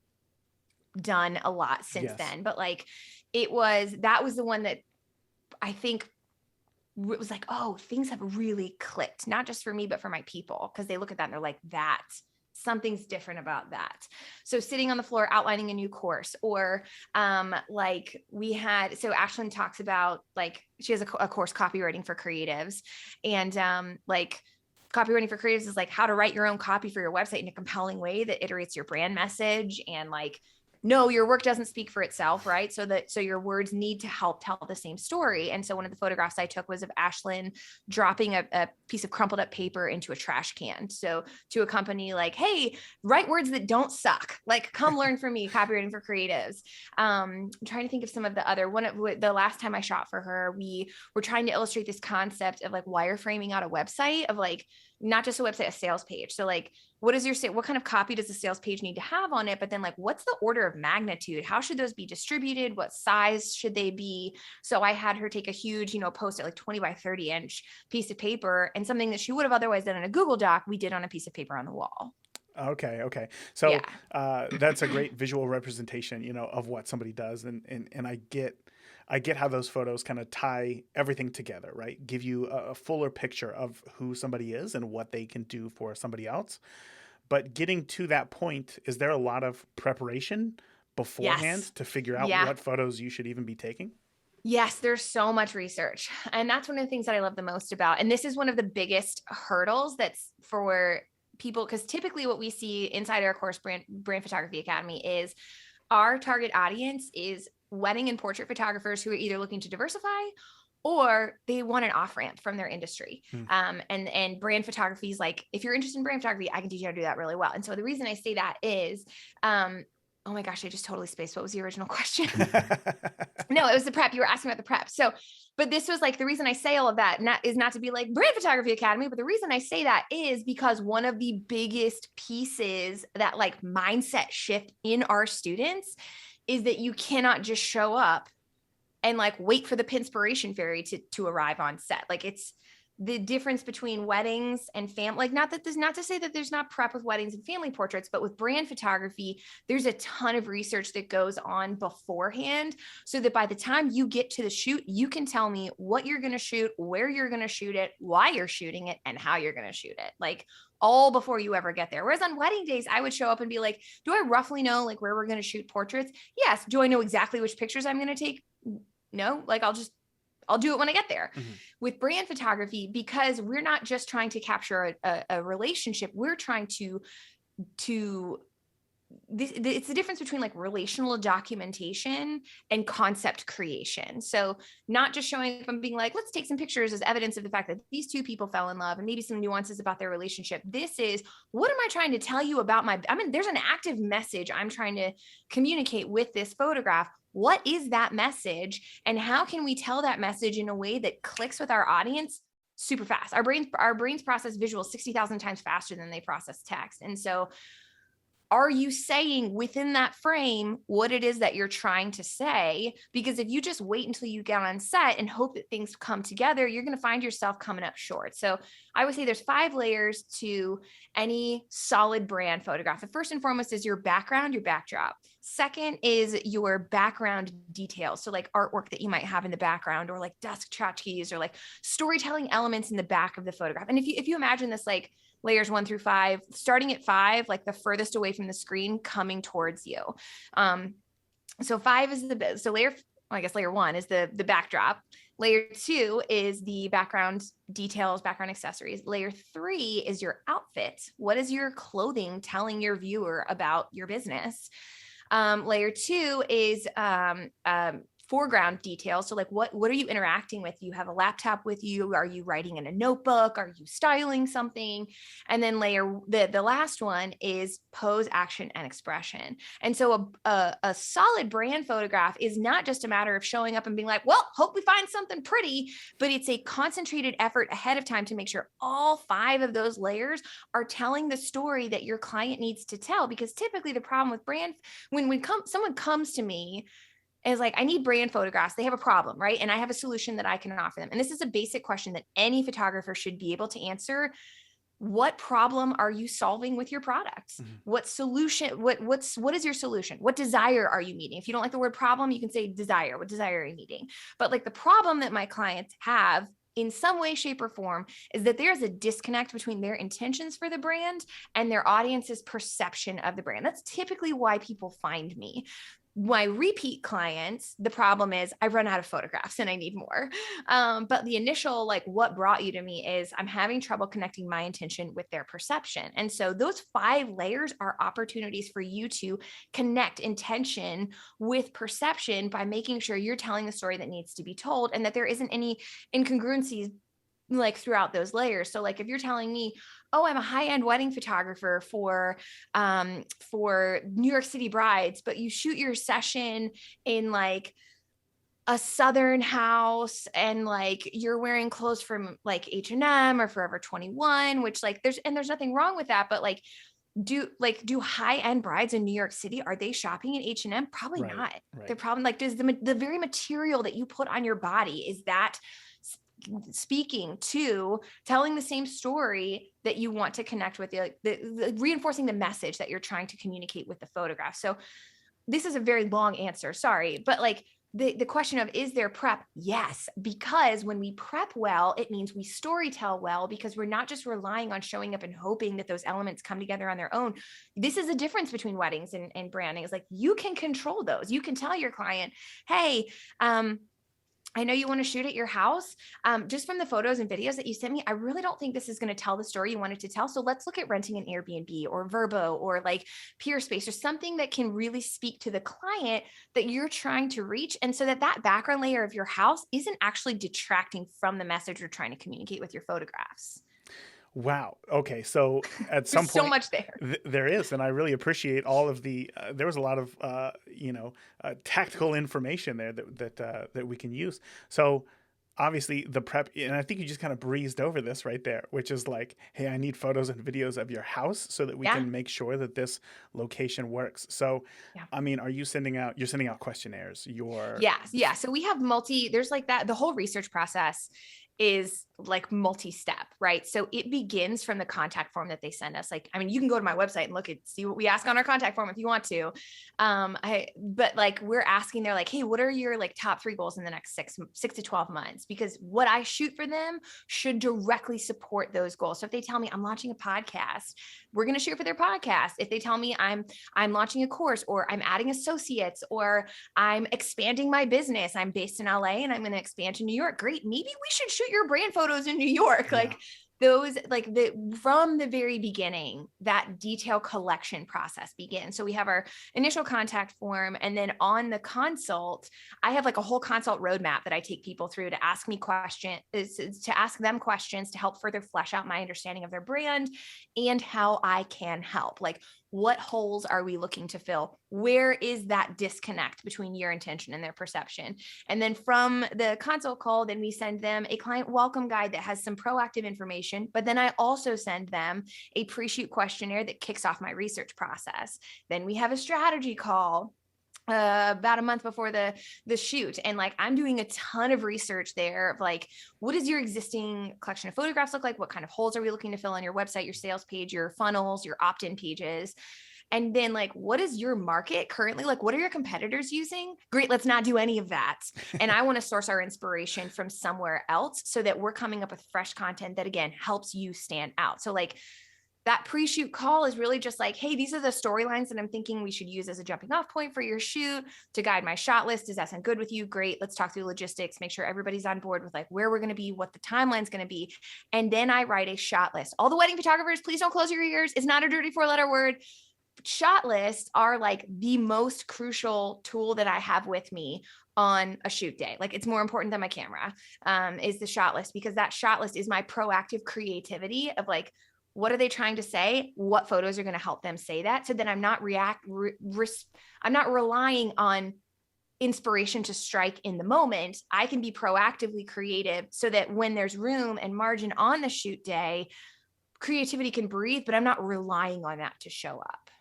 done a lot since then, but like, that was the one that I think it was like, oh, things have really clicked, not just for me, but for my people. Cause they look at that and they're like, something's different about that. So sitting on the floor, outlining a new course, or like Ashlyn talks about, like, she has a course, copywriting for creatives, and like, copywriting for creatives is like how to write your own copy for your website in a compelling way that iterates your brand message, and like, no, your work doesn't speak for itself, right? So your words need to help tell the same story. And so one of the photographs I took was of Ashlyn dropping a piece of crumpled up paper into a trash can. So to a company like, hey, write words that don't suck. Like, come learn from me, copywriting for creatives. I'm trying to think of some of the last time I shot for her, we were trying to illustrate this concept of like wireframing out a website, of like, not just a website, a sales page. So like, what kind of copy does the sales page need to have on it? But then like, what's the order of magnitude? How should those be distributed? What size should they be? So I had her take a huge, post-it, like 20 by 30 inch piece of paper, and something that she would have otherwise done in a Google Doc, we did on a piece of paper on the wall. Okay. So that's a great visual representation, of what somebody does. And I get how those photos kind of tie everything together, right? Give you a fuller picture of who somebody is and what they can do for somebody else. But getting to that point, is there a lot of preparation beforehand to figure out what photos you should even be taking? Yes, there's so much research. And that's one of the things that I love the most about. And this is one of the biggest hurdles that's for people, because typically what we see inside our course, Brand Photography Academy, is our target audience is wedding and portrait photographers who are either looking to diversify or they want an off-ramp from their industry. And brand photography is like, if you're interested in brand photography, I can teach you how to do that really well. And so the reason I say that is, oh my gosh, I just totally spaced. What was the original question? No, it was the prep. You were asking about the prep. So, but this was like, the reason I say all of that is not to be like Brand Photography Academy, but the reason I say that is because one of the biggest pieces, that like mindset shift in our students, is that you cannot just show up and like wait for the Pinspiration fairy to arrive on set. Like, the difference between weddings and family, like not to say that there's not prep with weddings and family portraits, but with brand photography, there's a ton of research that goes on beforehand so that by the time you get to the shoot, you can tell me what you're going to shoot, where you're going to shoot it, why you're shooting it, and how you're going to shoot it. Like all before you ever get there. Whereas on wedding days, I would show up and be like, do I roughly know like where we're going to shoot portraits? Yes. Do I know exactly which pictures I'm going to take? No, like I'll do it when I get there. Mm-hmm. With brand photography, because we're not just trying to capture a relationship, we're trying to it's the difference between like relational documentation and concept creation. So not just showing up and being like, let's take some pictures as evidence of the fact that these two people fell in love and maybe some nuances about their relationship. This is, what am I trying to tell you about there's an active message I'm trying to communicate with this photograph. What is that message? And how can we tell that message in a way that clicks with our audience super fast? Our brains process visuals 60,000 times faster than they process text. And so are you saying within that frame what it is that you're trying to say? Because if you just wait until you get on set and hope that things come together, you're going to find yourself coming up short. So I would say there's 5 layers to any solid brand photograph. The first and foremost is your background, your backdrop. Second is your background details. So like artwork that you might have in the background, or like desk tchotchkes, or like storytelling elements in the back of the photograph. And if you imagine this, like layers 1 through 5, starting at 5, like the furthest away from the screen, coming towards you. So 5 is layer 1 is the backdrop. Layer 2 is the background details, background accessories. Layer 3 is your outfit. What is your clothing telling your viewer about your business? Layer 2 is foreground details. So like what are you interacting with? You have a laptop with you. Are you writing in a notebook? Are you styling something? And then the last one is pose, action, and expression. And so a solid brand photograph is not just a matter of showing up and being like, well, hope we find something pretty, but it's a concentrated effort ahead of time to make sure all 5 of those layers are telling the story that your client needs to tell. Because typically the problem with brand, when someone comes to me is like, I need brand photographs. They have a problem, right? And I have a solution that I can offer them. And this is a basic question that any photographer should be able to answer. What problem are you solving with your product? Mm-hmm. What solution, what is your solution? What desire are you meeting? If you don't like the word problem, you can say desire. What desire are you meeting? But like the problem that my clients have in some way, shape, or form is that there's a disconnect between their intentions for the brand and their audience's perception of the brand. That's typically why people find me. My repeat clients, the problem is I've run out of photographs and I need more. But the initial, like, what brought you to me is I'm having trouble connecting my intention with their perception. And so those 5 layers are opportunities for you to connect intention with perception by making sure you're telling the story that needs to be told and that there isn't any incongruencies like throughout those layers. So like if you're telling me, oh, I'm a high-end wedding photographer for New York City brides, but you shoot your session in like a Southern house and like you're wearing clothes from like H&M or Forever 21, which like there's nothing wrong with that. But like, do high-end brides in New York City, are they shopping at H&M? Probably not. Right. The problem, like, does the very material that you put on your body, is that speaking to telling the same story that you want to connect with, the reinforcing the message that you're trying to communicate with the photograph? So this is a very long answer, sorry, but like the question of, is there prep? Yes, because when we prep well, it means we story tell well, because we're not just relying on showing up and hoping that those elements come together on their own. This is the difference between weddings and branding. Is like, you can control those. You can tell your client, hey, I know you want to shoot at your house. Just from the photos and videos that you sent me, I really don't think this is going to tell the story you wanted to tell. So let's look at renting an Airbnb or Verbo or like Peerspace or something that can really speak to the client that you're trying to reach. And so that background layer of your house isn't actually detracting from the message you're trying to communicate with your photographs. Wow. Okay. So at some point, so much there. There is, and I really appreciate all of the. There was a lot of tactical information there that we can use. So obviously the prep, and I think you just kind of breezed over this right there, which is like, hey, I need photos and videos of your house so that we can make sure that this location works. So, I mean, you're sending out questionnaires? Yeah. So we have there's like that. The whole research process is like multi-step, right? So it begins from the contact form that they send us. Like, I mean, you can go to my website and look at, see what we ask on our contact form if you want to. But like we're asking, they're like, hey, what are your like top 3 goals in the next 6 to 12 months? Because what I shoot for them should directly support those goals. So if they tell me I'm launching a podcast, we're going to shoot for their podcast. If they tell me I'm launching a course, or I'm adding associates, or I'm expanding my business, I'm based in LA and I'm going to expand to New York. Great. Maybe we should shoot your brand photos in New York. Yeah. Like those, like from the very beginning, that detail collection process begins. So we have our initial contact form, and then on the consult, I have like a whole consult roadmap that I take people through to ask me questions, to ask them questions to help further flesh out my understanding of their brand and how I can help. Like, what holes are we looking to fill? Where is that disconnect between your intention and their perception? And then from the consult call, then we send them a client welcome guide that has some proactive information, but then I also send them a pre-shoot questionnaire that kicks off my research process. Then we have a strategy call about a month before the shoot. And like, I'm doing a ton of research there of like, what does your existing collection of photographs look like? What kind of holes are we looking to fill on your website, your sales page, your funnels, your opt-in pages? And then like, what is your market currently? Like, what are your competitors using? Great. Let's not do any of that. And I want to source our inspiration from somewhere else so that we're coming up with fresh content that again, helps you stand out. So like, that pre-shoot call is really just like, hey, these are the storylines that I'm thinking we should use as a jumping off point for your shoot to guide my shot list. Does that sound good with you? Great. Let's talk through logistics, make sure everybody's on board with like where we're going to be, what the timeline's going to be. And then I write a shot list. All the wedding photographers, please don't close your ears. It's not a dirty 4-letter word. Shot lists are like the most crucial tool that I have with me on a shoot day. Like, it's more important than my camera, is the shot list, because that shot list is my proactive creativity of like, what are they trying to say? What photos are going to help them say that? So that I'm not I'm not relying on inspiration to strike in the moment. I can be proactively creative so that when there's room and margin on the shoot day, creativity can breathe, but I'm not relying on that to show up.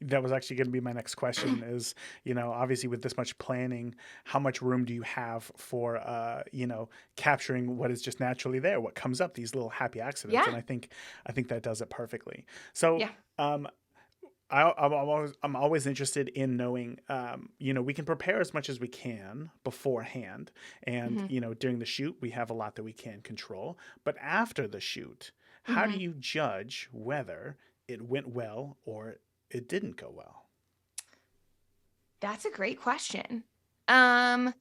That was actually going to be my next question is, obviously with this much planning, how much room do you have for, capturing what is just naturally there, what comes up, these little happy accidents. Yeah. And I think that does it perfectly. So, yeah. I'm always interested in knowing, we can prepare as much as we can beforehand. And, during the shoot, we have a lot that we can control. But after the shoot, how do you judge whether it went well or it didn't go well? That's a great question. I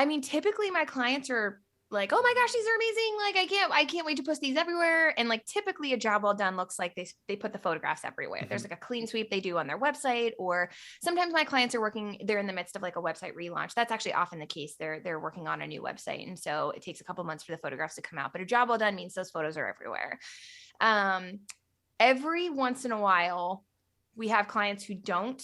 mean, typically my clients are like, oh my gosh, these are amazing. Like, I can't wait to post these everywhere. And like, typically a job well done looks like they put the photographs everywhere. There's like a clean sweep they do on their website, or sometimes my clients are they're in the midst of like a website relaunch. That's actually often the case. They're working on a new website. And so it takes a couple months for the photographs to come out, but a job well done means those photos are everywhere. Every once in a while, we have clients who don't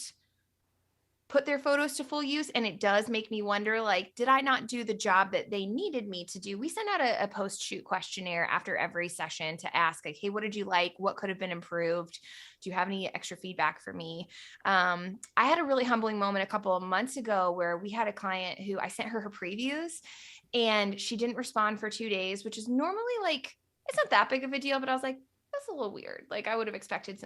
put their photos to full use. And it does make me wonder, like, did I not do the job that they needed me to do? We send out a post-shoot questionnaire after every session to ask, like, hey, what did you like? What could have been improved? Do you have any extra feedback for me? I had a really humbling moment a couple of months ago where we had a client who I sent her previews and she didn't respond for 2 days, which is normally like, it's not that big of a deal, but I was like, that's a little weird. Like, I would have expected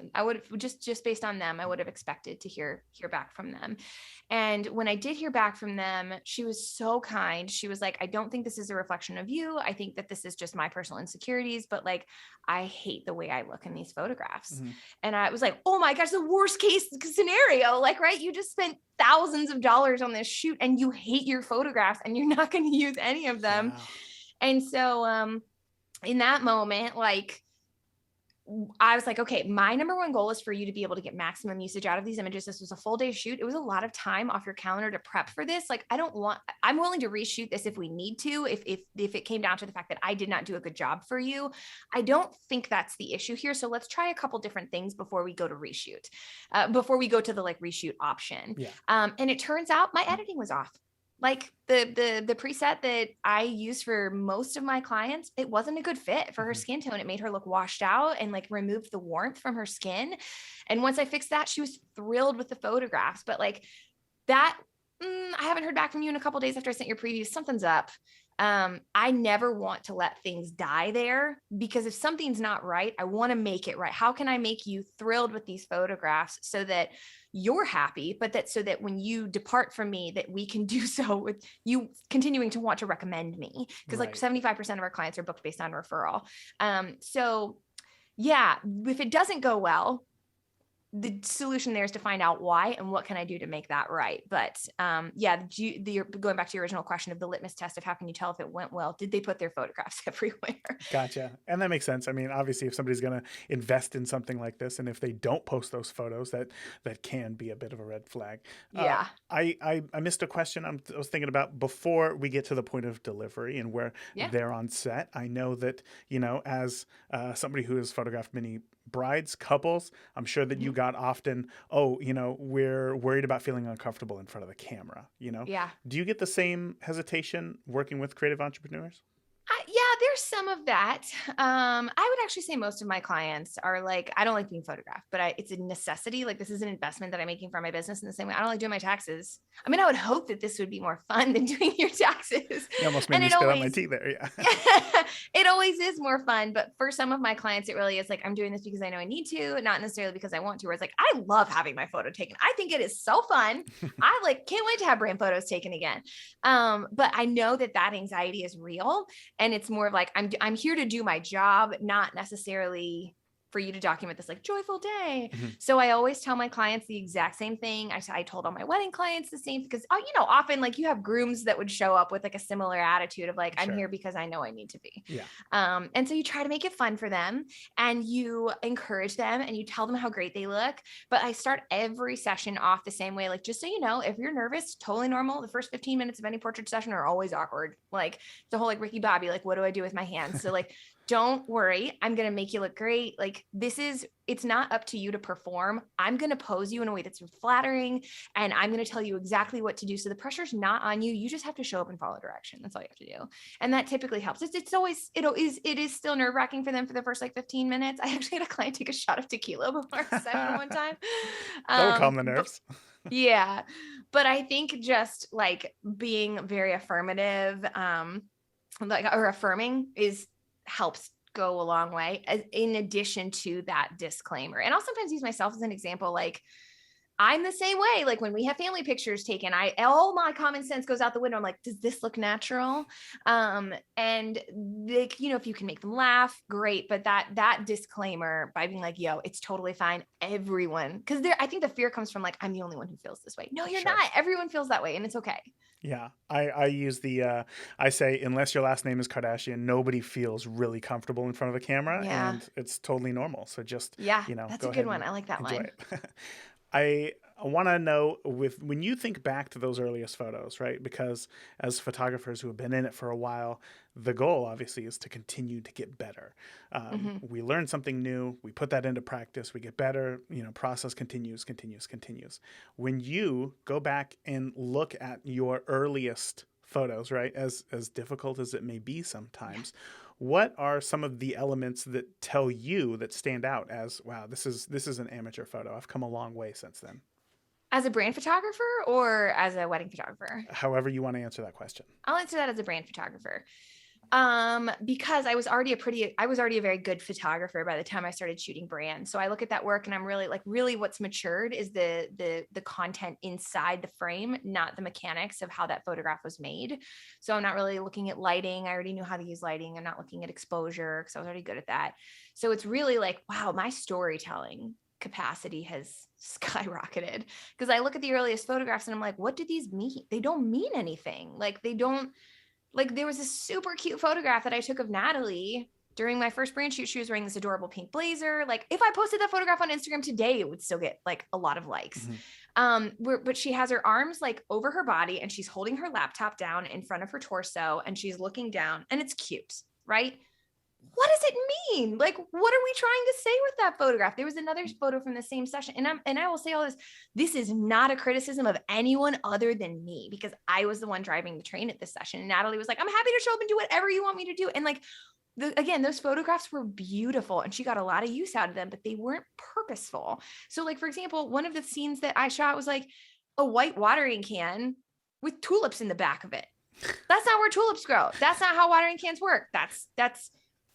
just based on them, I would have expected to hear back from them. And when I did hear back from them, she was so kind. She was like, I don't think this is a reflection of you. I think that this is just my personal insecurities, but like, I hate the way I look in these photographs. And I was like, oh my gosh, the worst case scenario. Like, right. You just spent thousands of dollars on this shoot and you hate your photographs and you're not going to use any of them. Wow. And so, in that moment, like, I was like, okay, my number one goal is for you to be able to get maximum usage out of these images. This was a full day shoot. It was a lot of time off your calendar to prep for this. Like, I'm willing to reshoot this if we need to, if it came down to the fact that I did not do a good job for you. I don't think that's the issue here. So let's try a couple different things before we go to reshoot, before we go to the like reshoot option. Yeah. And it turns out my editing was off. Like the preset that I use for most of my clients, it wasn't a good fit for her skin tone. It made her look washed out and like removed the warmth from her skin. And once I fixed that, she was thrilled with the photographs. But like that, I haven't heard back from you in a couple of days after I sent your preview. Something's up. I never want to let things die there, because if something's not right, I want to make it right. How can I make you thrilled with these photographs so that you're happy, but that so that when you depart from me, that we can do so with you continuing to want to recommend me? Because like Right. 75% of our clients are booked based on referral. So yeah, if it doesn't go well, the solution there is to find out why and what can I do to make that right. But yeah, going back to your original question of the litmus test of how can you tell if it went well, did they put their photographs everywhere? Gotcha. And that makes sense. I mean, obviously, if somebody's going to invest in something like this, and if they don't post those photos, that can be a bit of a red flag. Yeah. I missed a question I was thinking about before we get to the point of delivery and where Yeah. they're on set. I know that, as somebody who has photographed many brides, couples, I'm sure that you got often, we're worried about feeling uncomfortable in front of the camera. Yeah. Do you get the same hesitation working with creative entrepreneurs? Yeah, there's some of that. I would actually say most of my clients are like, I don't like being photographed, but it's a necessity. Like, this is an investment that I'm making for my business in the same way I don't like doing my taxes. I mean, I would hope that this would be more fun than doing your taxes. You almost made And me it spit out my always, tea there. Yeah. it always is more fun. But for some of my clients, it really is like, I'm doing this because I know I need to, not necessarily because I want to. Where it's like, I love having my photo taken. I think it is so fun. I can't wait to have brand photos taken again. But I know that anxiety is real. And it's more of like, I'm here to do my job, not necessarily for you to document this like joyful day. Mm-hmm. So I always tell my clients the exact same thing. I told all my wedding clients the same, because, often like you have grooms that would show up with like a similar attitude of like, I'm Sure. here because I know I need to be. Yeah. And so you try to make it fun for them and you encourage them and you tell them how great they look. But I start every session off the same way. Like, just so you know, if you're nervous, totally normal. The first 15 minutes of any portrait session are always awkward. Like the whole like Ricky Bobby, like, what do I do with my hands? So like, don't worry, I'm going to make you look great. Like, it's not up to you to perform. I'm going to pose you in a way that's flattering and I'm going to tell you exactly what to do. So the pressure's not on you. You just have to show up and follow direction. That's all you have to do. And that typically helps. It is still nerve wracking for them for the first like 15 minutes. I actually had a client take a shot of tequila before a session one time. That'll calm the nerves. Yeah. But I think just like being very affirmative, or affirming helps go a long way, in addition to that disclaimer. And I'll sometimes use myself as an example. Like, I'm the same way. Like when we have family pictures taken, all my common sense goes out the window. I'm like, does this look natural? And like, if you can make them laugh, great. But that disclaimer by being like, yo, it's totally fine. Everyone, because I think the fear comes from like, I'm the only one who feels this way. No, you're Sure. not. Everyone feels that way. And it's okay. Yeah, I use I say, unless your last name is Kardashian, nobody feels really comfortable in front of a camera, Yeah. and it's totally normal. So just, that's go a good ahead one. and I like that enjoy line. it. I want to know, when you think back to those earliest photos, right? Because as photographers who have been in it for a while, the goal obviously is to continue to get better. We learn something new, we put that into practice, we get better, process continues. When you go back and look at your earliest photos, right, as difficult as it may be sometimes, what are some of the elements that stand out as, wow, this is an amateur photo? I've come a long way since then. As a brand photographer or as a wedding photographer? However you want to answer that question. I'll answer that as a brand photographer. Because I was already a very good photographer by the time I started shooting brands. So I look at that work and I'm really what's matured is the content inside the frame, not the mechanics of how that photograph was made. So I'm not really looking at lighting. I already knew how to use lighting. I'm not looking at exposure because I was already good at that. So it's really like, wow, my storytelling capacity has skyrocketed, because I look at the earliest photographs and I'm like, what do these mean? They don't mean anything. Like there was a super cute photograph that I took of Natalie during my first brand shoot. She was wearing this adorable pink blazer. Like if I posted that photograph on Instagram today, it would still get like a lot of likes. But she has her arms like over her body and she's holding her laptop down in front of her torso and she's looking down and it's cute, right? What does it mean? Like, what are we trying to say with that photograph? There was another photo from the same session. And I will say all this, this is not a criticism of anyone other than me, because I was the one driving the train at this session. And Natalie was like, I'm happy to show up and do whatever you want me to do. And like, again, those photographs were beautiful and she got a lot of use out of them, but they weren't purposeful. So like, for example, one of the scenes that I shot was like a white watering can with tulips in the back of it. That's not where tulips grow. That's not how watering cans work. That's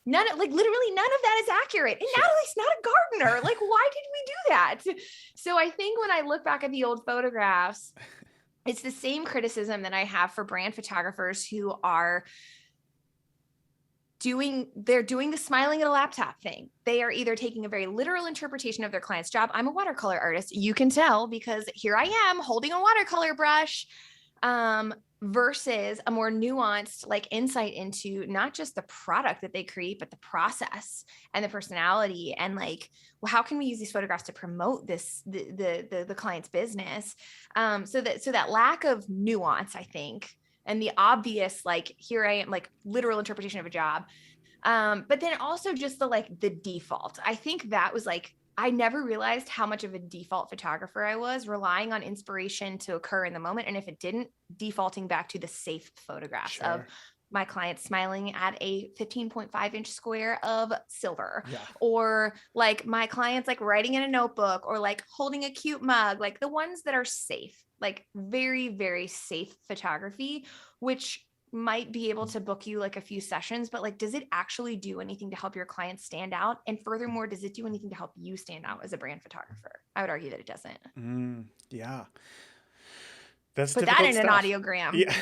none of, like, literally none of that is accurate. And Sure. Natalie's not a gardener. Like, why did we do that? So I think when I look back at the old photographs, it's the same criticism that I have for brand photographers who are doing the smiling at a laptop thing. They are either taking a very literal interpretation of their client's job. I'm a watercolor artist. You can tell because here I am holding a watercolor brush, versus a more nuanced like insight into not just the product that they create, but the process and the personality, and like, well, how can we use these photographs to promote this, the client's business? So that lack of nuance, I think, and the obvious, like, here I am, like, literal interpretation of a job. But then also just the default. I think that was like, I never realized how much of a default photographer I was, relying on inspiration to occur in the moment. And if it didn't, defaulting back to the safe photographs of my client smiling at a 15.5-inch square of silver, or like my clients like writing in a notebook, or like holding a cute mug, like the ones that are safe, like very, very safe photography, which might be able to book you like a few sessions, but like, does it actually do anything to help your clients stand out? And furthermore, does it do anything to help you stand out as a brand photographer? I would argue that it doesn't. Yeah. That's Put difficult that in stuff. an audiogram. Yeah.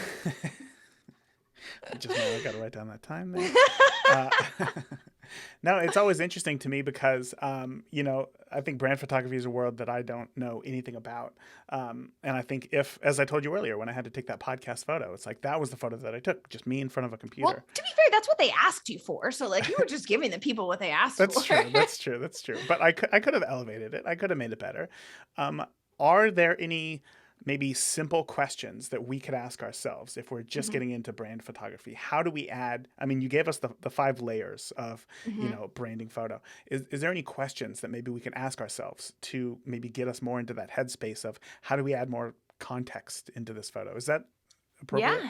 Just now I got to write down that time there. No, it's always interesting to me because, I think brand photography is a world that I don't know anything about. And I think as I told you earlier, when I had to take that podcast photo, it's like, that was the photo that I took, just me in front of a computer. Well, to be fair, that's what they asked you for. So like, you were just giving the people what they asked That's for. That's true. But I could have elevated it. I could have made it better. Are there any maybe simple questions that we could ask ourselves if we're just getting into brand photography? How do we add, I mean, you gave us the 5 layers of, branding photo. Is there any questions that maybe we can ask ourselves to maybe get us more into that headspace of how do we add more context into this photo? Is that appropriate?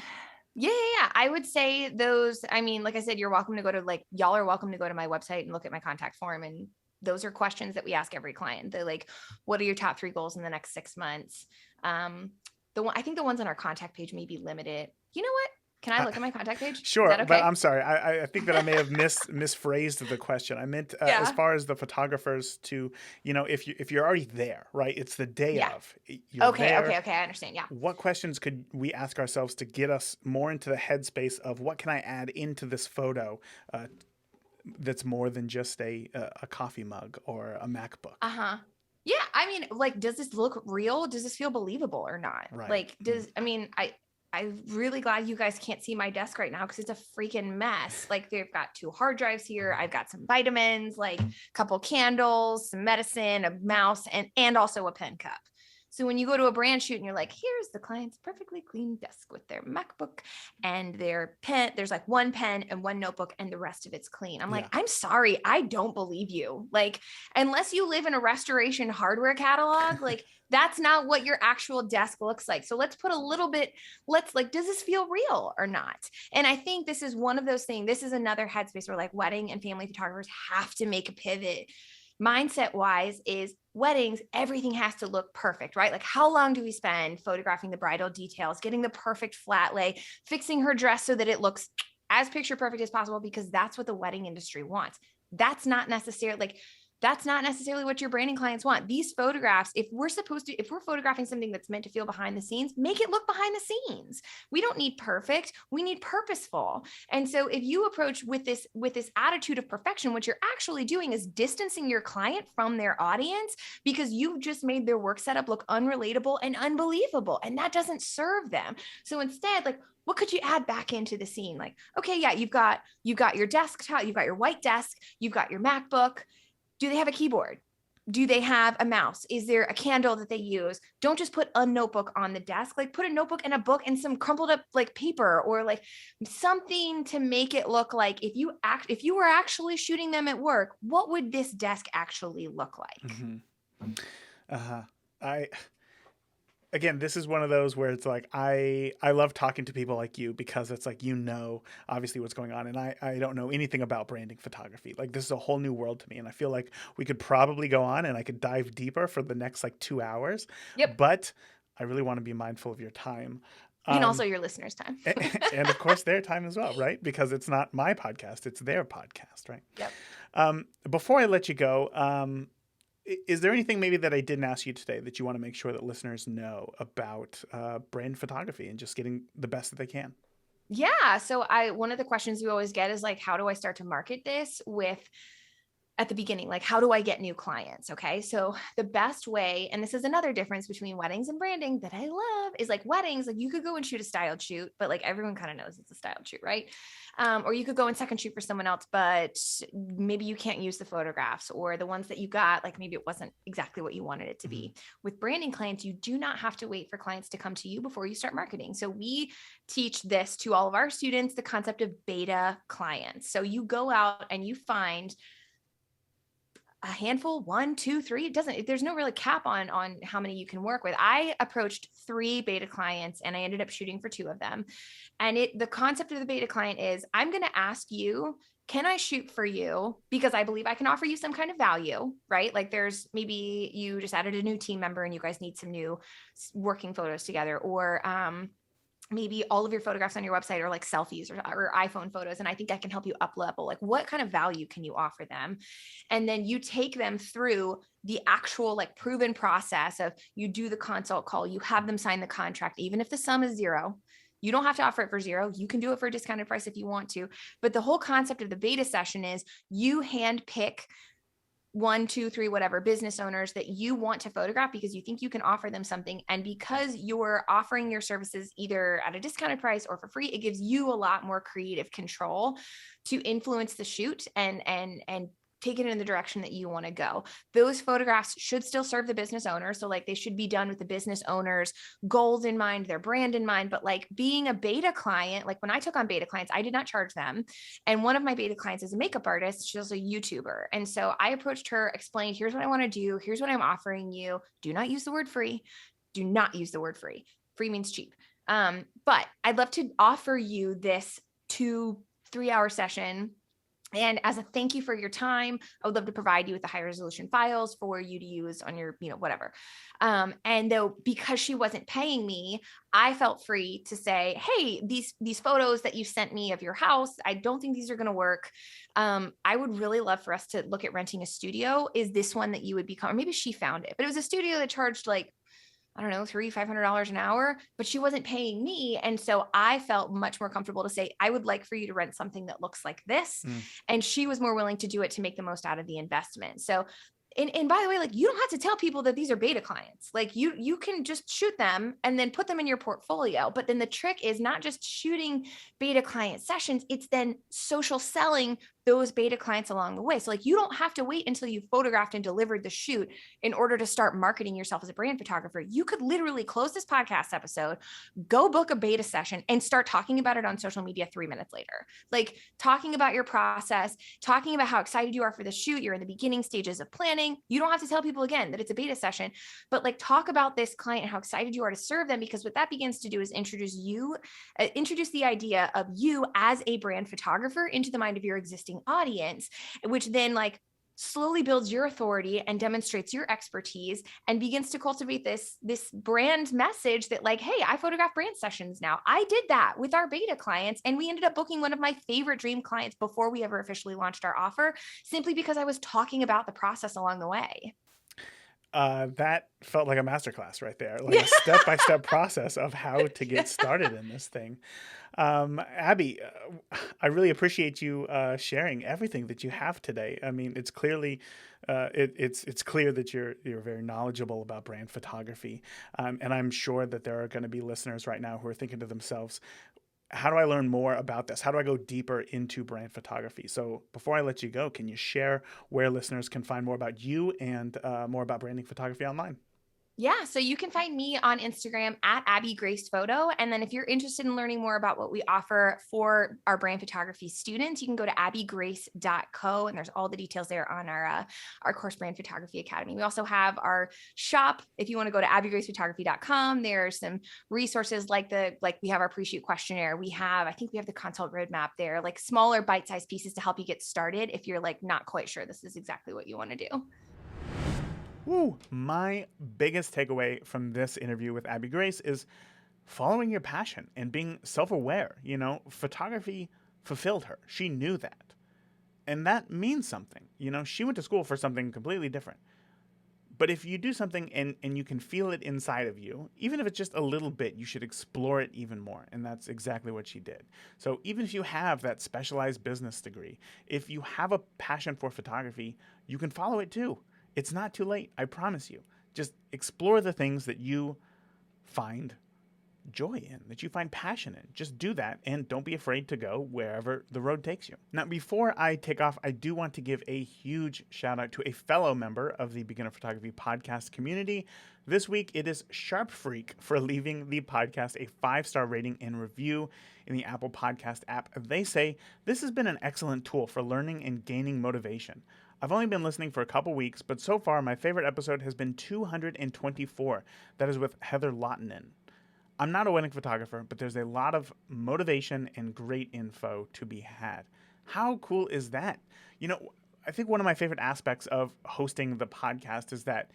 Yeah. I would say those, I mean, like I said, you're welcome to go to y'all are welcome to go to my website and look at my contact form. And those are questions that we ask every client. They're like, what are your top 3 goals in the next 6 months? I think the ones on our contact page may be limited. You know what? Can I look at my contact page? Sure, Is that okay? but I'm sorry. I think that I may have misphrased the question. I meant as far as the photographers to, if you're already there, right? It's the day of. You're okay. there. Okay. I understand. Yeah. What questions could we ask ourselves to get us more into the headspace of what can I add into this photo that's more than just a coffee mug or a MacBook? Yeah. I mean, like, does this look real? Does this feel believable or not? Right. Like, I'm really glad you guys can't see my desk right now because it's a freaking mess. Like, they've got 2 hard drives here. I've got some vitamins, like a couple candles, some medicine, a mouse, and also a pen cup. So when you go to a brand shoot and you're like, here's the client's perfectly clean desk with their MacBook and their pen, there's like 1 pen and 1 notebook and the rest of it's clean. I'm like, I'm sorry, I don't believe you. Like, unless you live in a restoration hardware catalog, like that's not what your actual desk looks like. So let's put a little bit, does this feel real or not? And I think this is one of those things. This is another headspace where like wedding and family photographers have to make a pivot mindset wise. Is weddings, everything has to look perfect, right? Like, how long do we spend photographing the bridal details, getting the perfect flat lay, fixing her dress so that it looks as picture perfect as possible, because that's what the wedding industry wants. That's not necessarily what your branding clients want. These photographs, if we're photographing something that's meant to feel behind the scenes, make it look behind the scenes. We don't need perfect. We need purposeful. And so if you approach with this attitude of perfection, what you're actually doing is distancing your client from their audience, because you've just made their work setup look unrelatable and unbelievable. And that doesn't serve them. So instead, like, what could you add back into the scene? Like, okay, yeah, you've got your desktop, you've got your white desk, you've got your MacBook. Do they have a keyboard? Do they have a mouse? Is there a candle that they use? Don't just put a notebook on the desk. Like, put a notebook and a book and some crumpled up like paper, or like something to make it look like if you were actually shooting them at work, what would this desk actually look like? Again, this is one of those where it's like, I love talking to people like you, because it's like, obviously what's going on. And I don't know anything about branding photography. Like, this is a whole new world to me. And I feel like we could probably go on and I could dive deeper for the next like 2 hours. Yep. But I really want to be mindful of your time. And also your listeners' time. And of course their time as well, right? Because it's not my podcast, it's their podcast, right? Yep. Before I let you go, is there anything maybe that I didn't ask you today that you want to make sure that listeners know about brand photography and just getting the best that they can? Yeah. So one of the questions we always get is like, how do I start to market this at the beginning, like, how do I get new clients? Okay. So the best way, and this is another difference between weddings and branding that I love, is like weddings, like you could go and shoot a styled shoot, but like everyone kind of knows it's a styled shoot, right? Or you could go and second shoot for someone else, but maybe you can't use the photographs, or the ones that you got, like maybe it wasn't exactly what you wanted it to be. With branding clients, you do not have to wait for clients to come to you before you start marketing. So we teach this to all of our students, the concept of beta clients. So you go out and you find a handful, 1, 2, 3, there's no really cap on how many you can work with. I approached 3 beta clients and I ended up shooting for 2 of them. And the concept of the beta client is, I'm going to ask you, can I shoot for you? Because I believe I can offer you some kind of value, right? Like there's maybe you just added a new team member and you guys need some new working photos together, or, maybe all of your photographs on your website are like selfies or iPhone photos. And I think I can help you up level. Like what kind of value can you offer them? And then you take them through the actual like proven process of, you do the consult call, you have them sign the contract, even if the sum is 0. You don't have to offer it for 0. You can do it for a discounted price if you want to. But the whole concept of the beta session is you hand pick 1, 2, 3, whatever business owners that you want to photograph because you think you can offer them something. And because you're offering your services either at a discounted price or for free, it gives you a lot more creative control to influence the shoot and take it in the direction that you want to go. Those photographs should still serve the business owner. So like they should be done with the business owner's goals in mind, their brand in mind. But like being a beta client, like when I took on beta clients, I did not charge them. And one of my beta clients is a makeup artist. She's a YouTuber. And so I approached her, explained, here's what I want to do. Here's what I'm offering you. Do not use the word free. Do not use the word free. Free means cheap. But I'd love to offer you this 2-3 hour session. And as a thank you for your time, I would love to provide you with the high resolution files for you to use on your, whatever. And though, because she wasn't paying me, I felt free to say, hey, these photos that you sent me of your house, I don't think these are going to work. I would really love for us to look at renting a studio. Is this one that you would become? Or maybe she found it, but it was a studio that charged like, I don't know, $300-$500 an hour, but she wasn't paying me. And so I felt much more comfortable to say, I would like for you to rent something that looks like this. And she was more willing to do it to make the most out of the investment. So, and by the way, like you don't have to tell people that these are beta clients. Like you can just shoot them and then put them in your portfolio. But then the trick is not just shooting beta client sessions, it's then social selling those beta clients along the way. So like you don't have to wait until you photographed and delivered the shoot in order to start marketing yourself as a brand photographer. You could literally close this podcast episode, go book a beta session and start talking about it on social media 3 minutes later. Like talking about your process, talking about how excited you are for the shoot. You're in the beginning stages of planning. You don't have to tell people again that it's a beta session, but like talk about this client and how excited you are to serve them, because what that begins to do is introduce the idea of you as a brand photographer into the mind of your existing audience, which then like slowly builds your authority and demonstrates your expertise and begins to cultivate this brand message that like, hey, I photograph brand sessions now. I did that with our beta clients and we ended up booking one of my favorite dream clients before we ever officially launched our offer, simply because I was talking about the process along the way. That felt like a masterclass right there, like a step-by-step process of how to get started in this thing. Abby, I really appreciate you sharing everything that you have today. I mean, it's clearly it's clear that you're very knowledgeable about brand photography, and I'm sure that there are going to be listeners right now who are thinking to themselves, how do I learn more about this? How do I go deeper into brand photography? So before I let you go, can you share where listeners can find more about you and more about branding photography online? Yeah. So you can find me on Instagram at Abby Grace Photo. And then if you're interested in learning more about what we offer for our brand photography students, you can go to abbygrace.co, and there's all the details there on our course Brand Photography Academy. We also have our shop. If you want to go to abbygracephotography.com, there's some resources like we have our pre-shoot questionnaire. I think we have the consult roadmap there, like smaller bite-sized pieces to help you get started if you're like not quite sure this is exactly what you want to do. Woo! My biggest takeaway from this interview with Abby Grace is following your passion and being self-aware. Photography fulfilled her. She knew that. And that means something. She went to school for something completely different. But if you do something and you can feel it inside of you, even if it's just a little bit, you should explore it even more. And that's exactly what she did. So even if you have that specialized business degree, if you have a passion for photography, you can follow it too. It's not too late, I promise you. Just explore the things that you find joy in, that you find passion in. Just do that, and don't be afraid to go wherever the road takes you. Now, before I take off, I do want to give a huge shout out to a fellow member of the Beginner Photography podcast community. This week, it is Sharp Freak for leaving the podcast a 5-star rating and review in the Apple Podcast app. They say, "This has been an excellent tool for learning and gaining motivation. I've only been listening for a couple weeks, but so far my favorite episode has been 224. That is with Heather Lottinen. I'm not a wedding photographer, but there's a lot of motivation and great info to be had." How cool is that? I think one of my favorite aspects of hosting the podcast is that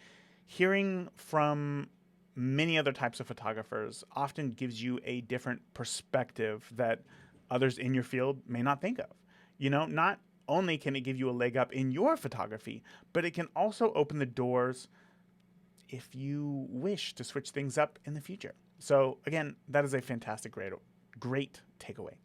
hearing from many other types of photographers often gives you a different perspective that others in your field may not think of. Not only can it give you a leg up in your photography, but it can also open the doors if you wish to switch things up in the future. So again, that is a fantastic, great takeaway.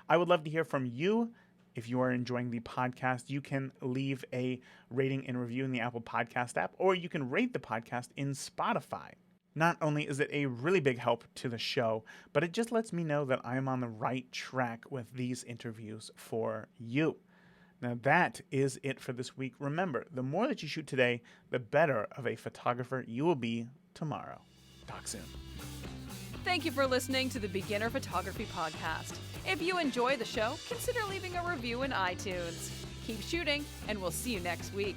I would love to hear from you. If you are enjoying the podcast, you can leave a rating and review in the Apple Podcast app, or you can rate the podcast in Spotify. Not only is it a really big help to the show, but it just lets me know that I am on the right track with these interviews for you. Now that is it for this week. Remember, the more that you shoot today, the better of a photographer you will be tomorrow. Talk soon. Thank you for listening to the Beginner Photography Podcast. If you enjoy the show, consider leaving a review in iTunes. Keep shooting, and we'll see you next week.